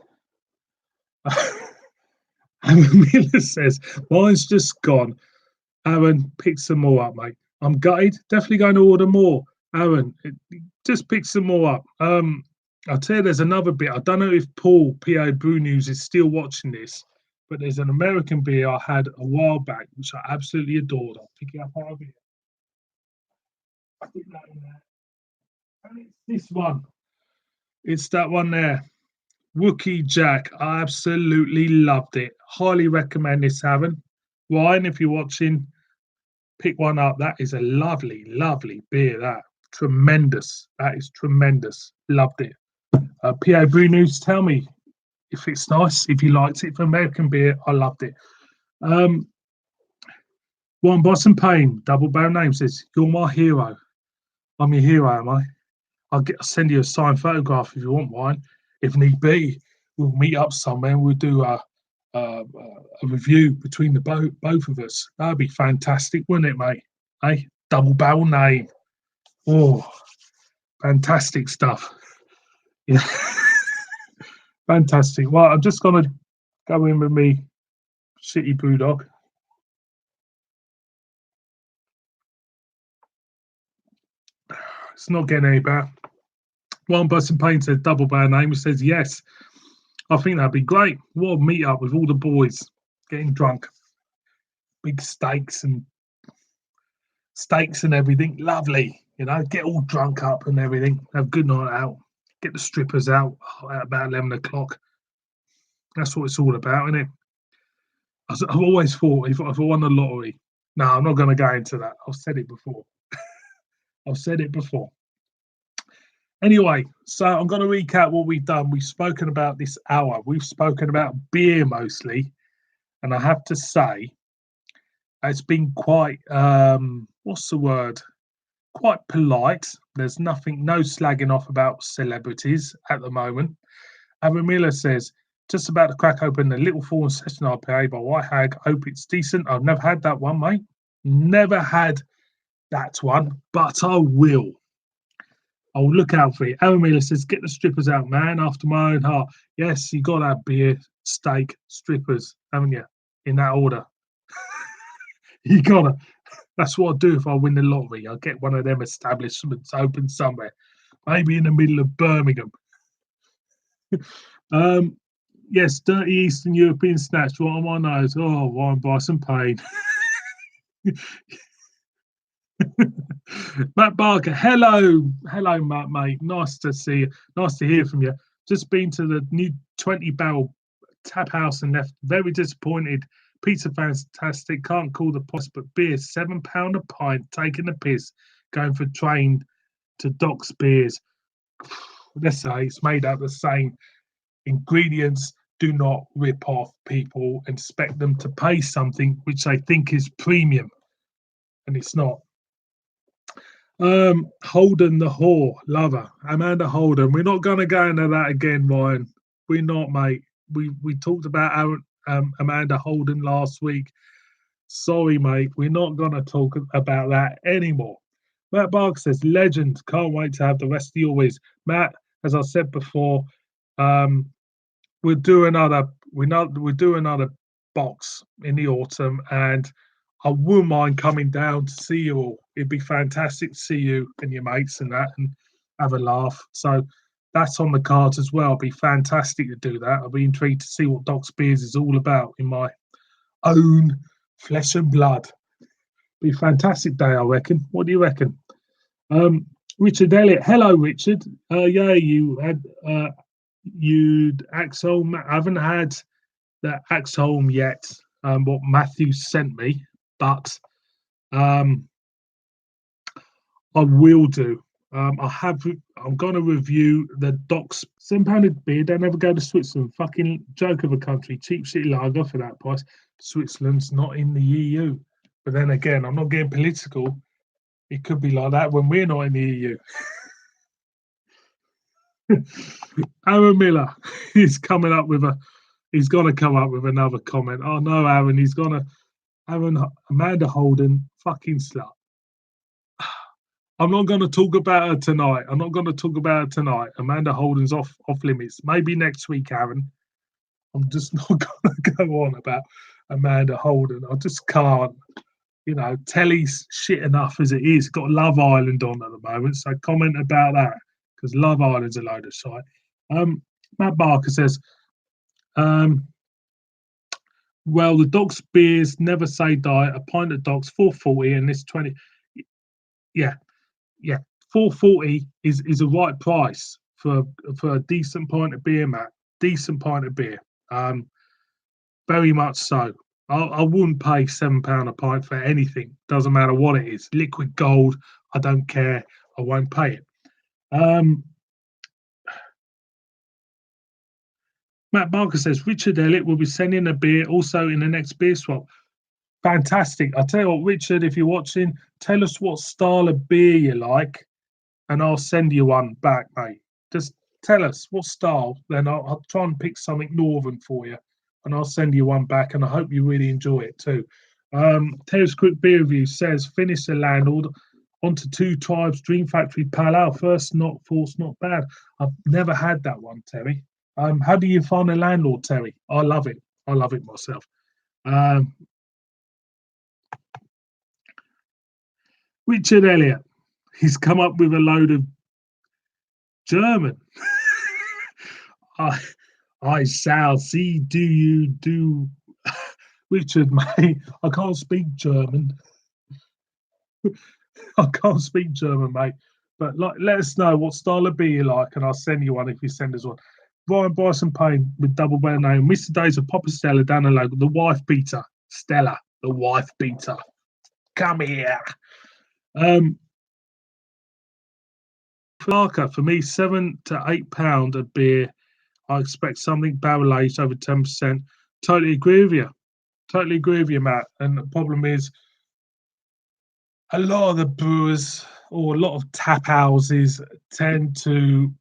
Speaker 1: Amamila says, mine's just gone. Aaron, pick some more up, mate. I'm gutted. Definitely going to order more. Aaron, just pick some more up. I'll tell you, there's another bit. I don't know if Paul, PA Brew News, is still watching this, but there's an American beer I had a while back, which I absolutely adored. I'll pick it up over here. Stick that in there. And it's this one. It's that one there. Wookie Jack. I absolutely loved it. Highly recommend this, Aaron. Ryan, if you're watching, pick one up. That is a lovely, lovely beer. That tremendous. That is tremendous. Loved it. PA Brew News, tell me if it's nice, if you liked it. For American beer, I loved it. One Boston Payne, double barrel name, says, "You're my hero." I'm your hero, am I? I'll send you a signed photograph if you want one. If need be, we'll meet up somewhere and we'll do a review between the both of us. That'd be fantastic, wouldn't it, mate? Hey, double barrel name. Oh, fantastic stuff. Yeah. Fantastic. Well, I'm just gonna go in with me City Brewdog. It's not getting any better. One person paints a double barrel name. He says yes. I think that'd be great. What a meet up with all the boys getting drunk. Big steaks and everything. Lovely. You know, get all drunk up and everything. Have a good night out. Get the strippers out at about 11 o'clock. That's what it's all about, isn't it? I've always thought if I won the lottery. No, I'm not going to go into that. I've said it before. I've said it before. Anyway, so I'm going to recap what we've done. We've spoken about this hour. We've spoken about beer mostly. And I have to say, it's been quite, what's the word? Quite polite. There's no slagging off about celebrities at the moment. Aaron Miller says, just about to crack open the Little Fallen Session IPA by White Hag. Hope it's decent. I've never had that one, mate. Never had that one, but I will. I'll look out for it. Aaron Miller says, get the strippers out, man, after my own heart. Yes, you got to have beer, steak, strippers, haven't you? In that order. You got to. That's what I'll do if I win the lottery. I'll get one of them establishments open somewhere, maybe in the middle of Birmingham. Yes, dirty Eastern European snatch right on my nose. Oh, Warren Bryson Payne. Matt Barker, hello, Matt, mate. Nice to see you. Nice to hear from you. Just been to the new 20 barrel tap house and left very disappointed. Pizza fantastic. Can't call the price, but beer £7 a pint. Taking the piss. Going for train to Doc's Beers. Let's say it's made out of the same ingredients. Do not rip off people and expect them to pay something which they think is premium, and it's not. Holden the whore lover, Amanda Holden. We're not going to go into that again, Ryan. We're not, mate. We talked about Amanda Holden last week. Sorry, mate. We're not going to talk about that anymore. Matt Barker says, legend. Can't wait to have the rest of your whiz. Matt, as I said before, we'll do another box in the autumn, and I wouldn't mind coming down to see you all. It'd be fantastic to see you and your mates and that and have a laugh. So that's on the cards as well. It'd be fantastic to do that. I'll be intrigued to see what Doc's Beers is all about in my own flesh and blood. Be a fantastic day, I reckon. What do you reckon? Richard Elliott. Hello, Richard. Yeah, you had you'd Axholm. I haven't had the Axholm yet. What Matthew sent me, but I will do. I'm going to review the Doc's £7 beer. Don't ever go to Switzerland. Fucking joke of a country. Cheap shitty lager for that price. Switzerland's not in the EU. But then again, I'm not getting political. It could be like that when we're not in the EU. Aaron Miller is coming up with he's going to come up with another comment. Oh no, Aaron, Amanda Holden, fucking slut. I'm not going to talk about her tonight. Amanda Holden's off limits. Maybe next week, Aaron. I'm just not going to go on about Amanda Holden. I just can't. You know, telly's shit enough as it is. Got Love Island on at the moment, so comment about that because Love Island's a load of shite. Matt Barker says, um, well, the Docks beers never say die. A pint of Docks 440 and this 20. Yeah, yeah. 440 is a right price for a decent pint of beer, Matt. Decent pint of beer. Um, very much so. I wouldn't pay £7 a pint for anything. Doesn't matter what it is. Liquid gold. I don't care. I won't pay it. Matt Barker says Richard Elliott will be sending a beer also in the next beer swap. Fantastic. I tell you what, Richard, if you're watching, tell us what style of beer you like, and I'll send you one back, mate. Just tell us what style, then I'll try and pick something northern for you, and I'll send you one back. And I hope you really enjoy it too. Terry's quick beer review says finish the landlord onto Two Tribes Dream Factory Pale Ale. First, not force, not bad. I've never had that one, Terry. How do you find a landlord, Terry? I love it. I love it myself. Richard Elliott, he's come up with a load of German. I shall see. Do you do, Richard? Mate, I can't speak German. I can't speak German, mate. But let us know what style of beer you like, and I'll send you one if you send us one. Brian Bryson Payne with double bear name. Mr. Days of Papa Stella down the logo. The wife beater. Stella, the wife beater. Come here. Clarker, for me, £7 to £8 of beer. I expect something barrel aged over 10%. Totally agree with you. Totally agree with you, Matt. And the problem is, a lot of the brewers or a lot of tap houses tend to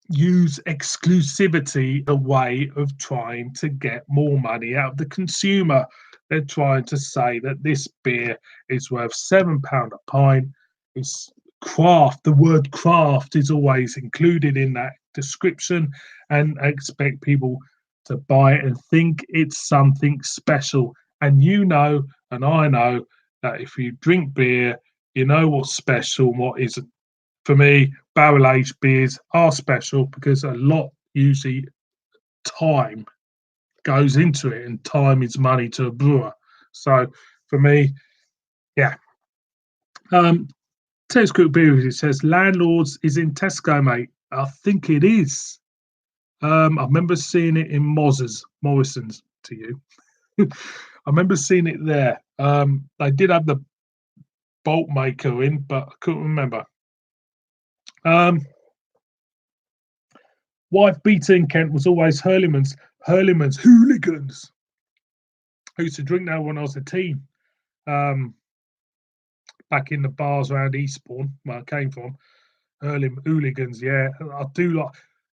Speaker 1: use exclusivity a way of trying to get more money out of the consumer. They're trying to say that this beer is worth £7 a pint. It's craft. The word craft is always included in that description, and I expect people to buy it and think it's something special. And you know, and I know that if you drink beer, you know what's special and what isn't. For me, barrel aged beers are special because a lot usually time goes into it, and time is money to a brewer. So for me, yeah. Tesco Beers, it says landlords is in Tesco, mate. I think it is. I remember seeing it in Morrison's to you. I remember seeing it there. They did have the bolt maker in, but I couldn't remember. Wife beater in Kent was always Hurleyman's hooligans. I used to drink that when I was a teen. Back in the bars around Eastbourne, where I came from. Hooligans, yeah. I do like.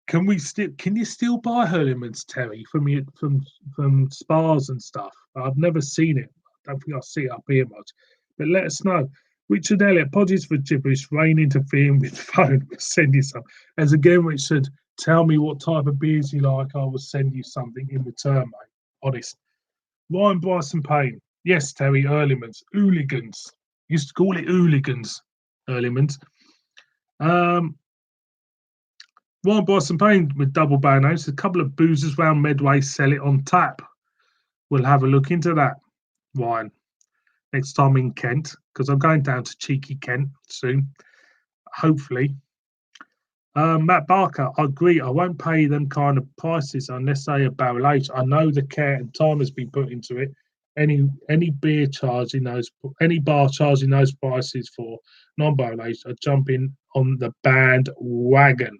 Speaker 1: Can you still buy Hurleyman's, Terry, from spas and stuff? I've never seen it. I don't think I see it up here much. But let us know. Richard Elliott, apologies for gibberish, rain interfering with phone. Send you some. As again, Richard, tell me what type of beers you like. I will send you something in return, mate. Honest. Ryan Bryson Payne. Yes, Terry, Hurleyman's. Hooligans. Used to call it hooligans, Hurleyman's. Ryan Bryson Payne with double barrel notes. A couple of boozers round Medway sell it on tap. We'll have a look into that, Ryan, next time in Kent, because I'm going down to cheeky Kent soon, hopefully. Matt Barker, I agree. I won't pay them kind of prices unless they are barrel aged. I know the care and time has been put into it. Any beer charging those, any bar charging those prices for non-barrel aged are jumping on the bandwagon.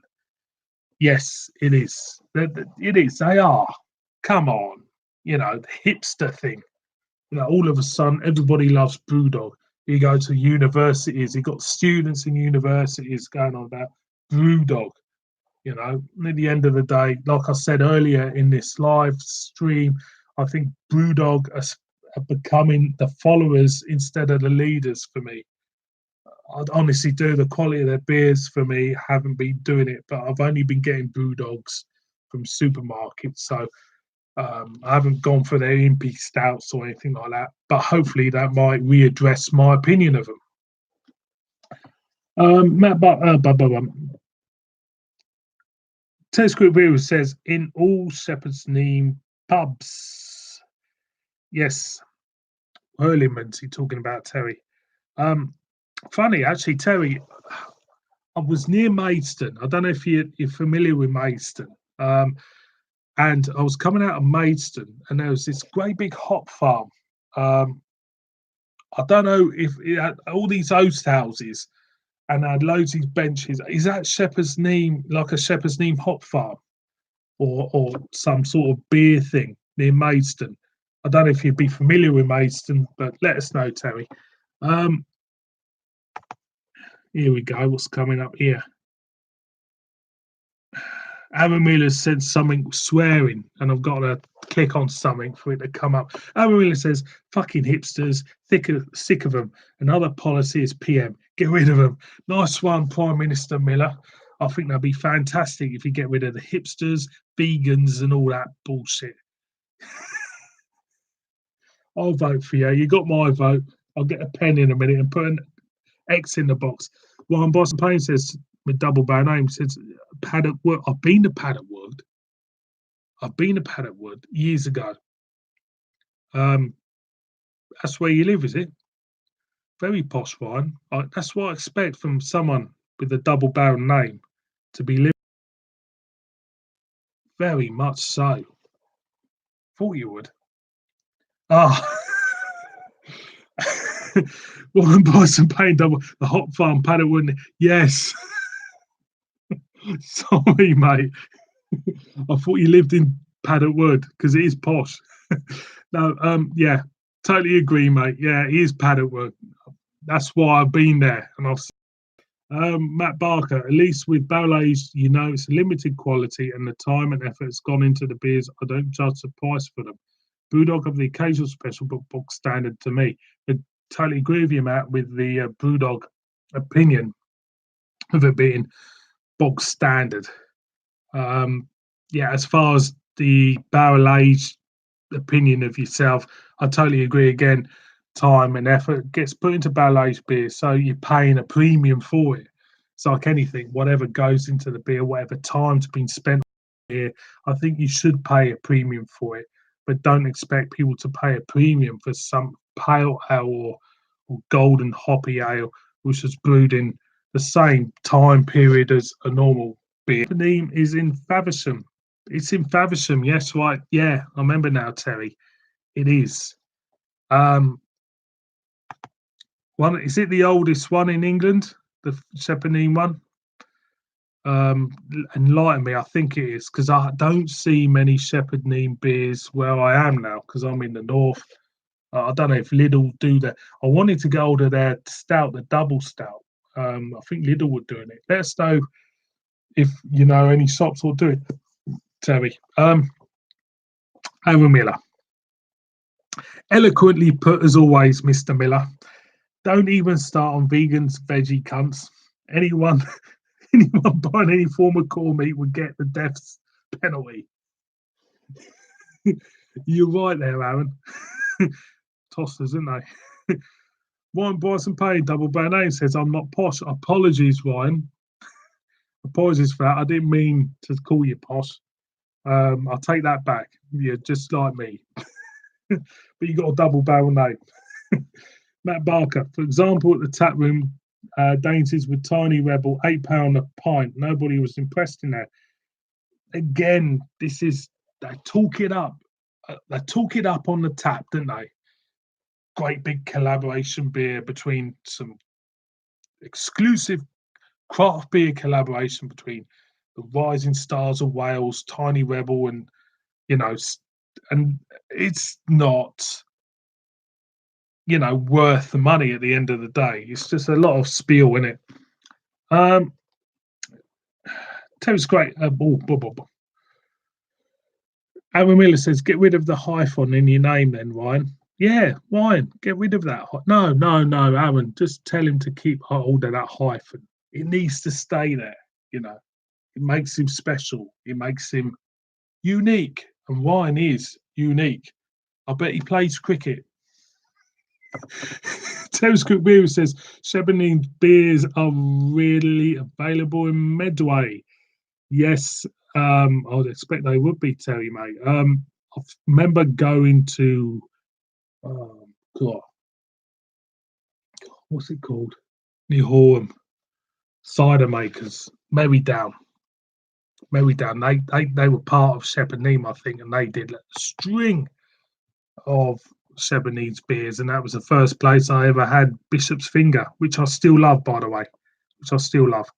Speaker 1: Yes, it is. It is. They are. Come on. The hipster thing. All of a sudden, everybody loves Brewdog. You go to universities, you've got students in universities going on about Brewdog. At the end of the day, like I said earlier in this live stream, I think Brewdog are becoming the followers instead of the leaders for me. I honestly do. The quality of their beers for me haven't been doing it, but I've only been getting Brewdogs from supermarkets, so I haven't gone for their impy stouts or anything like that. But hopefully that might readdress my opinion of Telescope View says in all Shepherd's Name pubs. Yes, Hurleyman's he talking about Terry. Funny actually, Terry. I was near Maidstone. I don't know if you're familiar with Maidstone. And I was coming out of Maidstone, and there was this great big hop farm. I don't know if it had all these oast houses and had loads of these benches. Is that Shepherd's Name, like a Shepherd's Name hop farm, or some sort of beer thing near Maidstone? I don't know if you'd be familiar with Maidstone, but let us know, Terry. Here we go. What's coming up here? Aaron Miller said something swearing, and I've got to click on something for it to come up. Aaron Miller says, "Fucking hipsters, sick of them. Another policy is PM. Get rid of them." Nice one, Prime Minister Miller. I think that'd be fantastic if you get rid of the hipsters, vegans, and all that bullshit. I'll vote for you. You got my vote. I'll get a pen in a minute and put an X in the box. Ryan Boston Payne says, with double barrel name, says Paddock Wood. I've been to Paddock Wood. Years ago. That's where you live, is it? Very posh, Ryan. That's what I expect from someone with a double barrel name to be living. Very much so. Thought you would. Warren Boston Payne double the hop farm Paddock Wood. Yes. Sorry, mate. I thought you lived in Paddock Wood because it is posh. No, yeah, totally agree, mate. Yeah, it is Paddock Wood. That's why I've been there, and I've. Matt Barker, at least with barrel aged, you know it's limited quality, and the time and effort has gone into the beers. I don't judge the price for them. Brewdog of the occasional special, but box standard to me. I totally agree with you, Matt, with the Brewdog opinion of it being box standard. Yeah, as far as the barrel aged opinion of yourself, I totally agree. Again, time and effort gets put into barrel aged beer, so you're paying a premium for it. It's like anything, whatever goes into the beer, whatever time's been spent here, I think you should pay a premium for it, but don't expect people to pay a premium for some pale ale or golden hoppy ale, which was brewed in the same time period as a normal beer. The name is in Faversham. It's in Faversham, yes, right. Yeah, I remember now, Terry. It is. One is it the oldest one in England, the Shepherdine one? Enlighten me. I think it is because I don't see many Shepherdine beers where I am now because I'm in the north. I don't know if Lidl do that. I wanted to go hold of their stout, the double stout. I think Lidl were doing it. Let us know if you know any shops will do it, Terry. Aaron Miller. Eloquently put as always, Mr. Miller. Don't even start on vegans, veggie cunts. Anyone buying any form of core meat would get the death penalty. You're right there, Aaron. Tossers, isn't they? Ryan Bryson Payne, double bad name, says, I'm not posh. Apologies, Ryan. Apologies for that. I didn't mean to call you posh. I'll take that back. You're just like me. But you got a double barrel name. Matt Barker, for example, at the tap room, dainties with Tiny Rebel, £8 a pint. Nobody was impressed in that. Again, this is they talk it up. They talk it up on the tap, don't they? Great big collaboration beer between some exclusive craft beer collaboration between the Rising Stars of Wales, Tiny Rebel, and and it's not worth the money at the end of the day. It's just a lot of spiel in it. Terry's great. Aaron Miller says, get rid of the hyphen in your name then, Ryan. Yeah, Ryan, get rid of that. No, Aaron, just tell him to keep hold of that hyphen. It needs to stay there, It makes him special. It makes him unique. And Ryan is unique. I bet he plays cricket. Terence Cook Beer says Shepherdine beers are really available in Medway. Yes, I would expect they would be, Terry, mate. I remember going to, God, what's it called? Near Horham, cider makers, Merry Down. Merry Down. They were part of Shepherd Neame, I think, and they did a string of Shepherd Neame's beers, and that was the first place I ever had Bishop's Finger, which I still love, by the way, which I still love.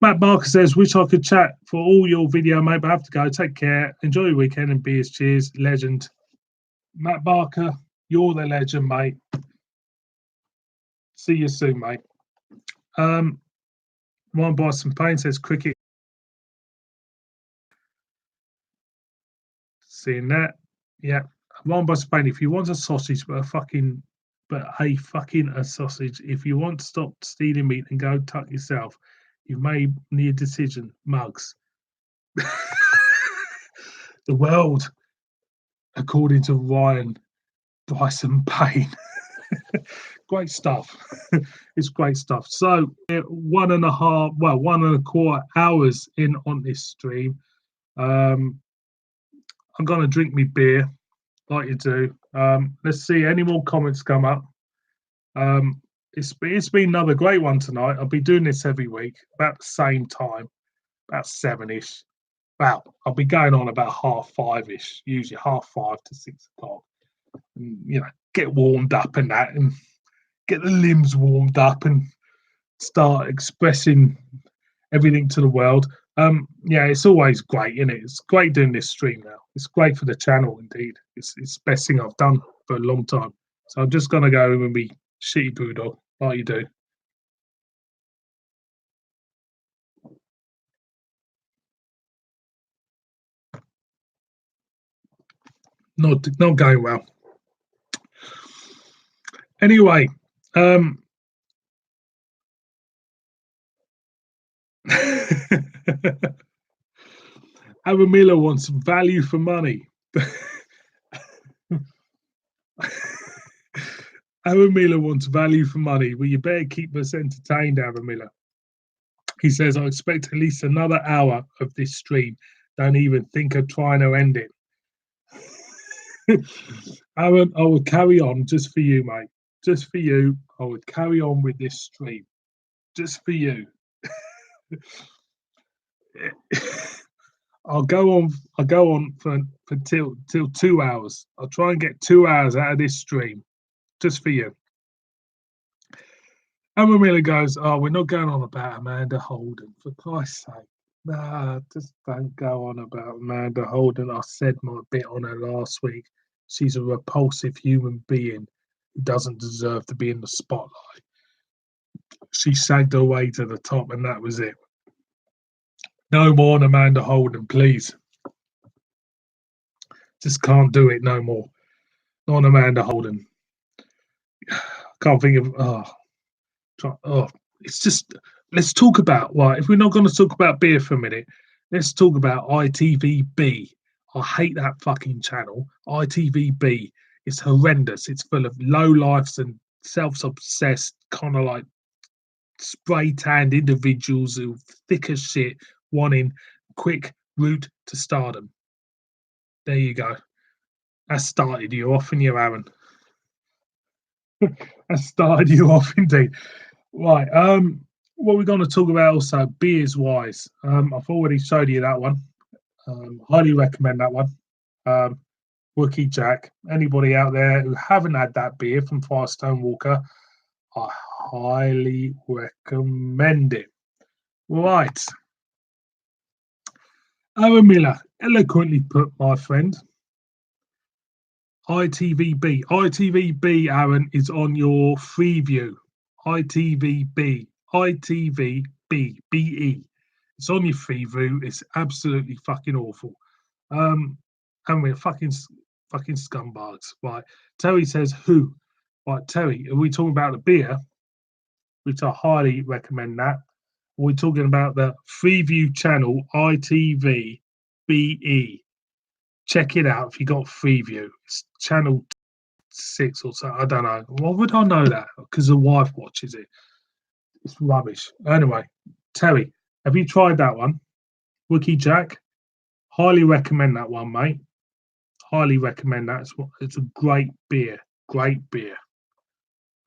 Speaker 1: Matt Barker says, wish I could chat for all your video, mate, but I have to go. Take care. Enjoy your weekend and beers. Cheers. Legend. Matt Barker, you're the legend, mate. See you soon, mate. One by some pain says cricket. Seeing that. Yeah. One by Spain. If you want a sausage, a fucking sausage. If you want to stop stealing meat and go tuck yourself, you've made a decision. Mugs. The world, according to Ryan Bryson Payne. Great stuff. It's great stuff. So 1.25 hours in on this stream. I'm gonna drink me beer like you do. Let's see any more comments come up. It's been another great one tonight. I'll be doing this every week about the same time, about 7ish. Well, I'll be going on about 5:30ish, usually 5:30 to 6 o'clock. And, get warmed up and that, and get the limbs warmed up and start expressing everything to the world. It's always great, isn't it? It's great doing this stream now. It's great for the channel, indeed. It's the best thing I've done for a long time. So I'm just gonna go and be shitty bulldog like you do. Not going well. Anyway, Aaron Miller wants value for money. Aaron Miller wants value for money. Well, you better keep us entertained, Aaron Miller. He says, I expect at least another hour of this stream. Don't even think of trying to end it. Aaron, I will carry on just for you, mate. Just for you. I would carry on with this stream. Just for you. I'll go on for till 2 hours. I'll try and get 2 hours out of this stream. Just for you. Aaron Miller goes, oh, we're not going on about Amanda Holden. For Christ's sake. Nah, just don't go on about Amanda Holden. I said my bit on her last week. She's a repulsive human being who doesn't deserve to be in the spotlight. She sagged her way to the top, and that was it. No more on Amanda Holden, please. Just can't do it no more. Not on Amanda Holden. Can't think of. It's just. Let's talk about, right, if we're not going to talk about beer for a minute, let's talk about ITVB. I hate that fucking channel. ITVB is horrendous. It's full of lowlifes and self-obsessed, kind of like spray-tanned individuals who thick as shit, wanting quick route to stardom. There you go. That started you off, and you, Aaron. That started you off, indeed. Right. What we're going to talk about also, beers wise. I've already showed you that one. Highly recommend that one. Wookie Jack. Anybody out there who haven't had that beer from Firestone Walker, I highly recommend it. Right. Aaron Miller, eloquently put, my friend. ITVB. ITVB, Aaron, is on your Freeview. ITVB. ITVB. BE. It's on your Freeview. It's absolutely fucking awful. And we're fucking scumbags. Right. Terry says, who? Right, Terry, are we talking about the beer? Which I highly recommend that. Are we talking about the Freeview channel, ITV BE? Check it out if you got Freeview. It's channel 6 or so. I don't know. Why would I know that? Because the wife watches it. It's rubbish. Anyway, Terry, Have you tried that one? Wookie Jack? Highly recommend that one, mate. Highly recommend that. It's a great beer. Great beer.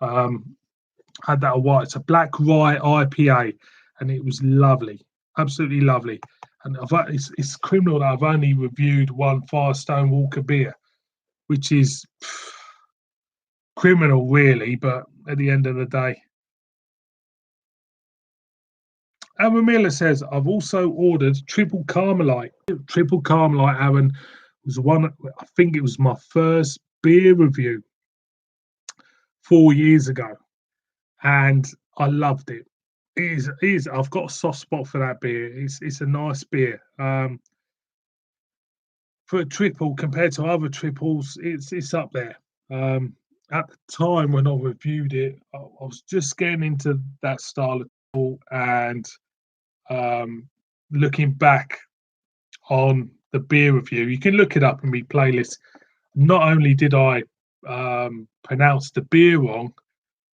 Speaker 1: Had that a while. It's a black rye IPA, and it was lovely, absolutely lovely. And it's criminal that I've only reviewed one Firestone Walker beer, which is criminal, really. But at the end of the day, Aaron Miller says, I've also ordered Triple Carmelite. Triple Carmelite, Aaron, was one, I think it was my first beer review 4 years ago. And I loved it. It is. I've got a soft spot for that beer. It's a nice beer. For a triple compared to other triples, it's up there. At the time when I reviewed it, I was just getting into that style of triple, and looking back on the beer review, you can look it up in my playlist. Not only did I pronounce the beer wrong,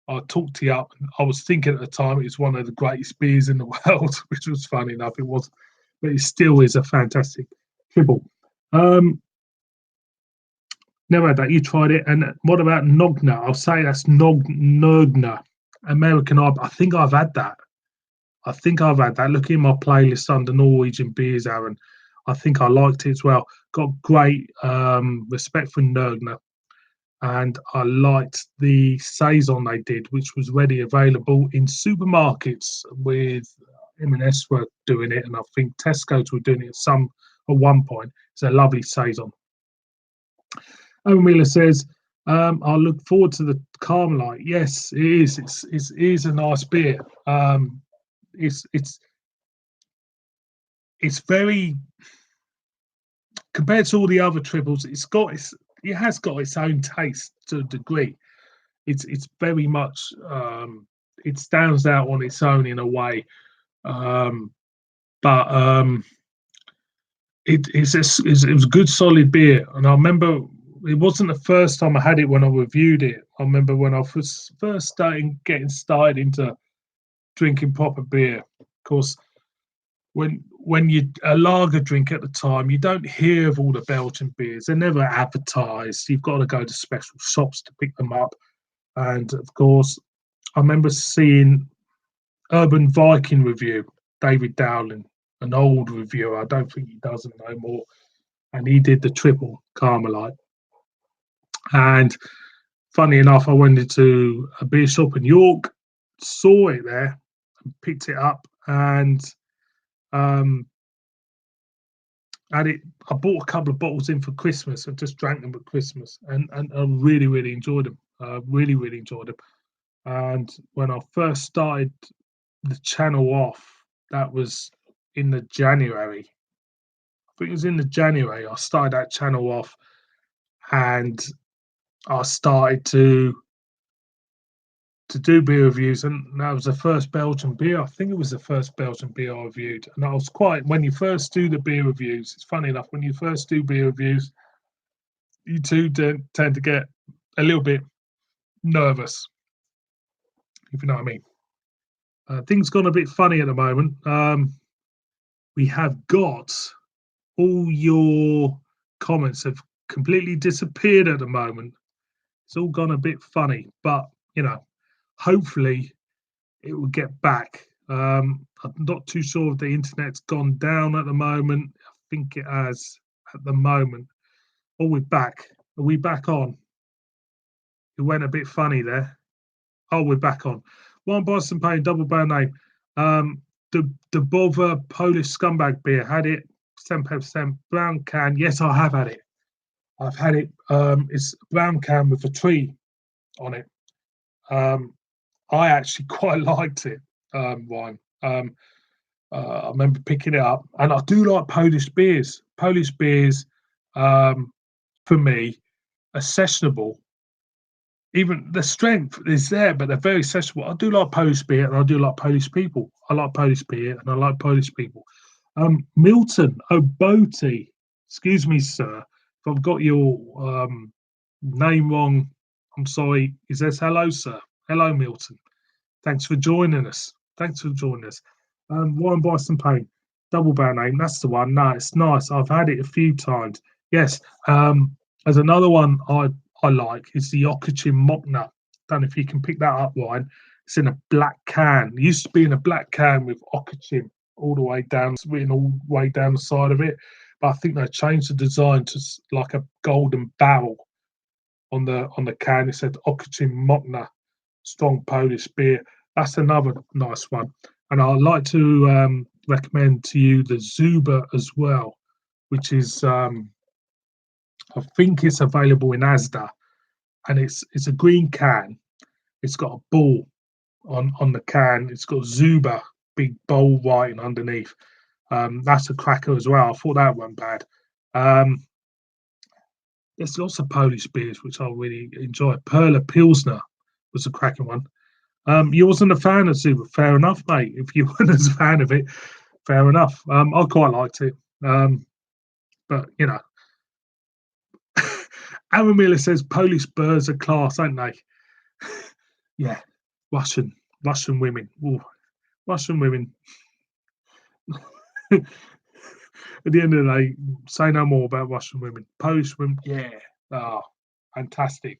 Speaker 1: I talked you up. I was thinking at the time it's one of the greatest beers in the world, which was funny enough. It was, but it still is a fantastic triple. Never had that. You tried it. And what about Nogna? I'll say that's Nogna. American IPA. I think I've had that. I think I've had that. Look in my playlist under Norwegian beers, Aaron. I think I liked it as well. Got great respect for Nogna. And I liked the saison they did, which was ready available in supermarkets. With M&S were doing it, and I think Tesco's were doing it at one point. It's a lovely saison. Owen Wheeler says, I look forward to the Carmelite. Yes, it is. It is a nice beer. It's very, compared to all the other triples, it has got its own taste to a degree. It's very much it stands out on its own in a way, but it was a good solid beer. And I remember it wasn't the first time I had it when I reviewed it. I remember when I was first getting started into drinking proper beer. Of course, when you a lager drink at the time, you don't hear of all the Belgian beers. They're never advertised. You've got to go to special shops to pick them up. And of course, I remember seeing Urban Viking review, David Dowling, an old reviewer. I don't think he does it no more. And he did the triple Carmelite. And funny enough, I went into a beer shop in York, saw it there, and picked it up, and I bought a couple of bottles in for Christmas and just drank them at Christmas, and I really enjoyed them. Really enjoyed them. And when I first started the channel off, that was in the January. I think it was in the January. I started that channel off, and I started to do beer reviews, and that was the first Belgian beer. I think it was the first Belgian beer I reviewed. And I was when you first do the beer reviews, it's funny enough, when you first do beer reviews, you too tend to get a little bit nervous, if you know what I mean. Things gone a bit funny at the moment. We have got all your comments have completely disappeared at the moment. It's all gone a bit funny, but hopefully it will get back. I'm not too sure if the internet's gone down at the moment. I think it has at the moment. Oh, we're back. Are we back on? It went a bit funny there. Oh, we're back on. One Boston Pain, double brand name. The Bother Polish Scumbag beer. Had it, 7% brown can. Yes, I have had it. I've had it. It's a brown can with a tree on it. I actually quite liked it, wine. I remember picking it up, and I do like Polish beers. Polish beers, for me, are sessionable. Even the strength is there, but they're very sessionable. I do like Polish beer, and I do like Polish people. I like Polish beer, and I like Polish people. Milton Obote, excuse me, sir, if I've got your name wrong, I'm sorry. He says hello, sir. Hello, Milton. Thanks for joining us. Wine Bison Paint, double barrel name. That's the one. No, it's nice. I've had it a few times. Yes. There's another one I like. It's the Okocim Mokna. Don't know if you can pick that up, wine. It's in a black can. It used to be in a black can with Okocim all the way down, written all the way down the side of it. But I think they changed the design to like a golden barrel on the can. It said Okocim Mokna, strong Polish beer. That's another nice one. And I'd like to recommend to you the Zuba as well, which is I think it's available in Asda, and it's a green can. It's got a ball on the can. It's got Zuba, big bold writing underneath. That's a cracker as well. I thought that wasn't bad. There's lots of Polish beers which I really enjoy. Perla Pilsner was a cracking one. You wasn't a fan of Zuba, fair enough, mate. If you weren't as a fan of it, fair enough. I quite liked it. But you know, Aaron Miller says Polish birds are class, aren't they? Yeah, Russian women. Ooh, Russian women. At the end of the day, say no more about Russian women. Polish women, yeah, fantastic.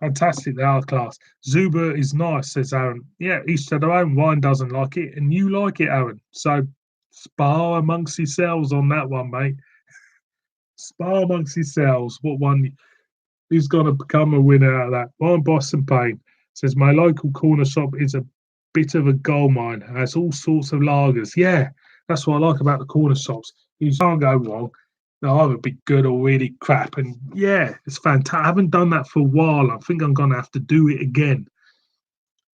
Speaker 1: Fantastic, they are class. Zuba is nice, says Aaron. Yeah, each to their own. Wine doesn't like it, and you like it, Aaron. So spar amongst yourselves on that one, mate. Spar amongst yourselves. What one? Who's going to become a winner out of that? Wine Boston Payne says, my local corner shop is a bit of a gold mine. It has all sorts of lagers. Yeah, that's what I like about the corner shops. You can't go wrong. They'll either be good or really crap. And yeah, it's fantastic. I haven't done that for a while. I think I'm going to have to do it again.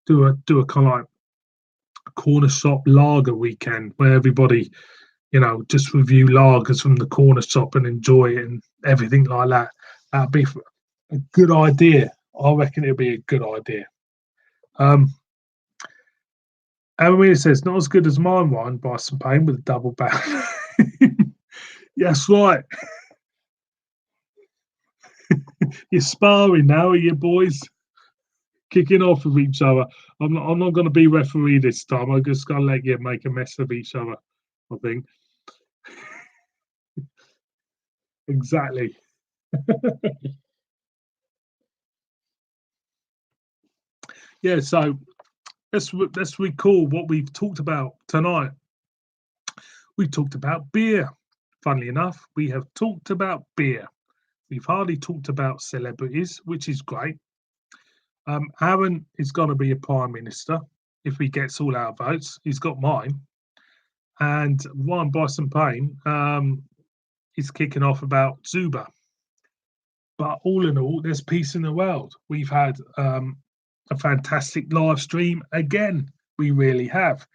Speaker 1: Do a kind of like a corner shop lager weekend where everybody, you know, just review lagers from the corner shop and enjoy it and everything like that. That'd be a good idea. I reckon it'll be a good idea. Amina says, not as good as mine one, Bison Payne with a double barrel. Yes, right. You're sparring now, are you boys? Kicking off with each other. I'm not going to be referee this time. I'm just going to let you make a mess of each other, I think. Exactly. Yeah, so let's recall what we've talked about tonight. We talked about beer. Funnily enough, we have talked about beer. We've hardly talked about celebrities, which is great. Aaron is going to be a prime minister if he gets all our votes. He's got mine. And Wine Bison Payne is kicking off about Zuba. But all in all, there's peace in the world. We've had a fantastic live stream again. We really have.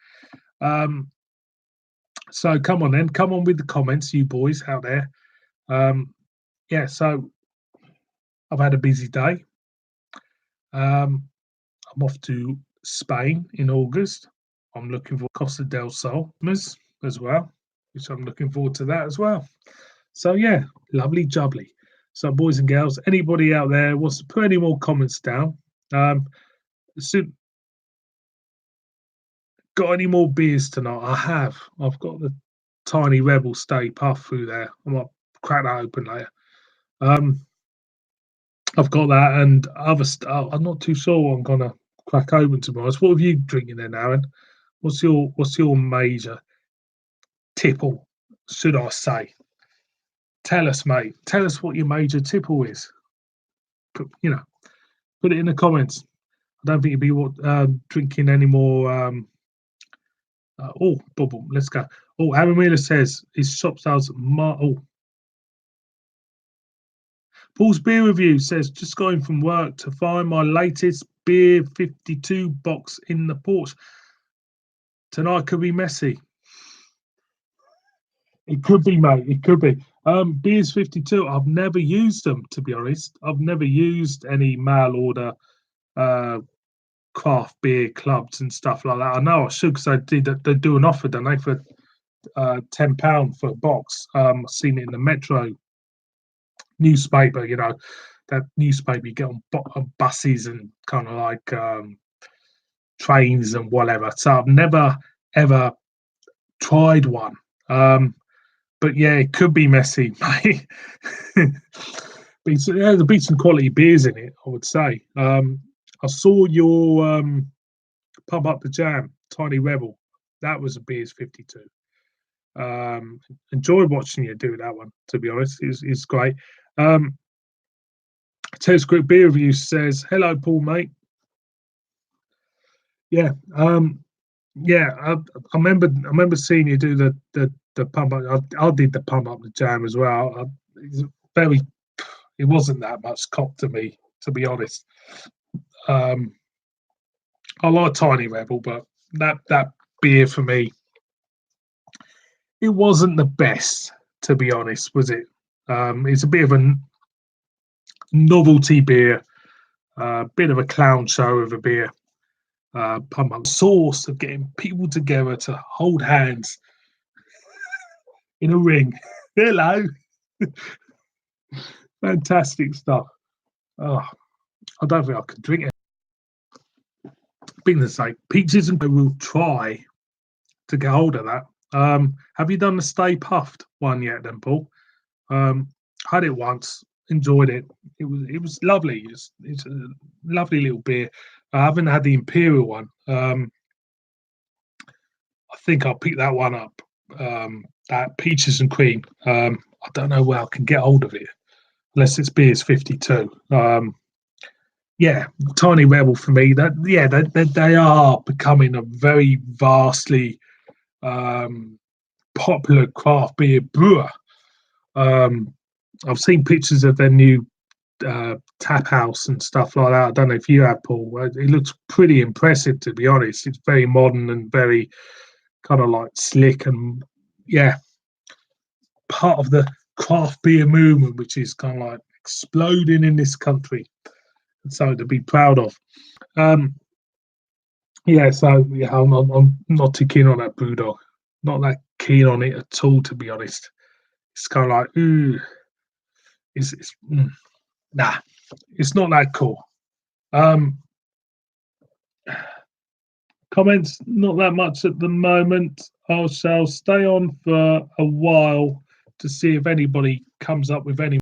Speaker 1: So come on then, come on with the comments, you boys out there. Yeah, so I've had a busy day. I'm off to Spain in August. I'm looking for Costa del Sol as well, which I'm looking forward to that as well. So yeah, lovely jubbly. So boys and girls, anybody out there wants to put any more comments down? Soon, got any more beers tonight? I have. I've got the tiny Rebel Stay Puff through there. I might crack that open later. I've got that and other stuff. I'm not too sure what I'm gonna crack open tomorrow. So what have you drinking then, Aaron? What's your major tipple, should I say? Tell us, mate. Tell us what your major tipple is. Put it in the comments. I don't think you'll be drinking any more. Bubble. Let's go. Oh, Aaron Wheeler says his shop sells. Paul's beer review says just going from work to find my latest beer 52 box in the porch. Tonight could be messy. It could be, mate. It could be. Beers 52. I've never used them, to be honest. I've never used any mail order craft beer clubs and stuff like that. I know I should because they do an offer, don't they, for £10 for a box. I've seen it in the Metro newspaper. You know, that newspaper you get on buses and kind of like trains and whatever. So I've never ever tried one. But yeah, it could be messy, mate. There's be some quality beers in it, I would say. I saw your Pump Up the Jam, Tiny Rebel. That was a Beers 52. Um, Enjoyed watching you do that one, to be honest. It's great. Um, Ted's Quick Beer Review says, "Hello, Paul, mate." Yeah, yeah. I remember seeing you do the pump up. I did the Pump Up the Jam as well. It's very. It wasn't that much cop to me, to be honest. Um, I like Tiny Rebel, but that beer for me, it wasn't the best, to be honest, was it? It's a bit of a novelty beer, a bit of a clown show of a beer. Pump up source of getting people together to hold hands in a ring. Hello, fantastic stuff. Oh, I don't think I could drink it. Being the same, peaches and I will try to get hold of that. Have you done the Stay Puffed one yet, then, Paul? Had it once, enjoyed it. It was lovely. It's a lovely little beer. I haven't had the Imperial one. I think I'll pick that one up. That peaches and cream. I don't know where I can get hold of it unless it's Beers 52. Yeah, Tiny Rebel for me. They are becoming a very vastly popular craft beer brewer. Um, I've seen pictures of their new tap house and stuff like that. I don't know if you have, Paul. It looks pretty impressive, to be honest. It's very modern and very kind of like slick, and yeah, part of the craft beer movement, which is kind of like exploding in this country. And something to be proud of. Um, yeah, so yeah, I'm not too keen on that Brewdog. Not that keen on it at all, to be honest. It's kind of like, ooh, nah, it's not that cool. Um, Comments, not that much at the moment. I shall stay on for a while to see if anybody comes up with any.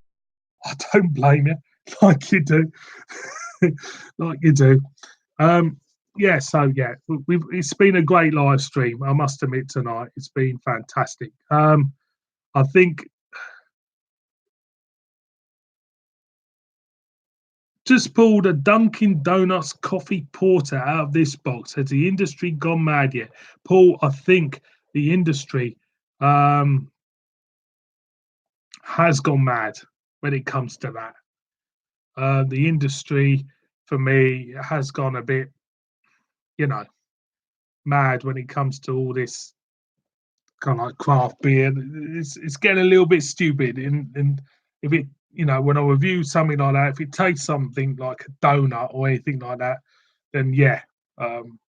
Speaker 1: I don't blame you, like you do, like you do. Um, yeah, so yeah, it's been a great live stream. I must admit tonight, it's been fantastic. I think just pulled a Dunkin' Donuts coffee porter out of this box. Has the industry gone mad yet? Paul, I think the industry has gone mad when it comes to that. The industry, for me, has gone a bit, you know, mad when it comes to all this kind of like craft beer. It's getting a little bit stupid. And if it, when I review something like that, if it tastes something like a donut or anything like that, then yeah, um,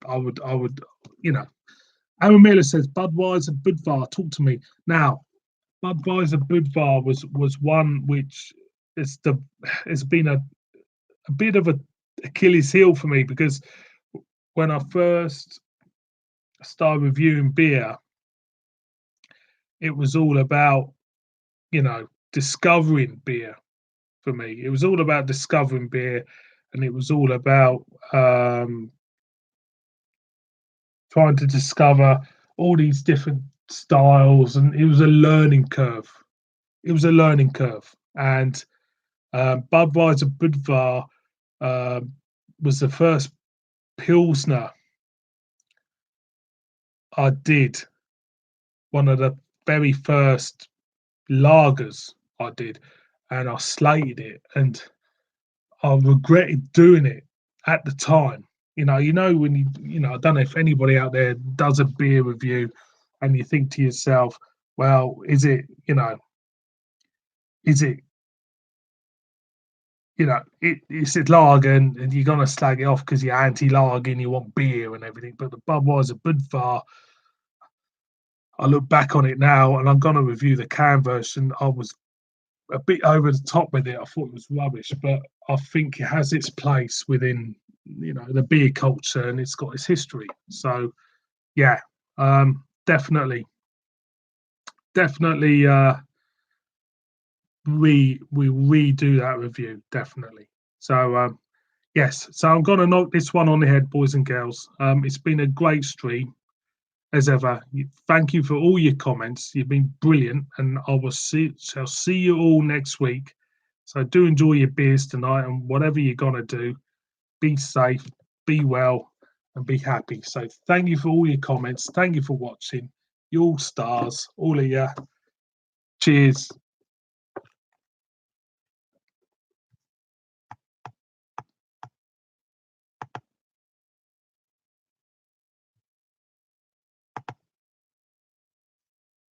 Speaker 1: I would, you know. Aaron Miller says Budweiser Budvar. Talk to me now. Budweiser Budvar was one which it's been a bit of a Achilles heel for me, because when I first started reviewing beer, it was all about discovering beer for me. It was all about discovering beer, and it was all about trying to discover all these different styles, and it was a learning curve. It was a learning curve, and Budweiser Budvar was the first Pilsner I did. One of the very first lagers I did, and I slated it, and I regretted doing it at the time. When I don't know if anybody out there does a beer review, and you think to yourself, well, is it it's a lager, and you're gonna slag it off because you're anti-lager and you want beer and everything. But the Budweiser Budvar, I look back on it now, and I'm gonna review the can version. I was a bit over the top with it. I thought it was rubbish, but I think it has its place within the beer culture, and it's got its history. So yeah, definitely, definitely. We redo that review, definitely. So yes, so I'm gonna knock this one on the head, boys and girls. It's been a great stream as ever. Thank you for all your comments. You've been brilliant, and I will shall see you all next week. So do enjoy your beers tonight, and whatever you're gonna do, be safe, be well, and be happy. So thank you for all your comments. Thank you for watching. You all stars, all of you. Cheers.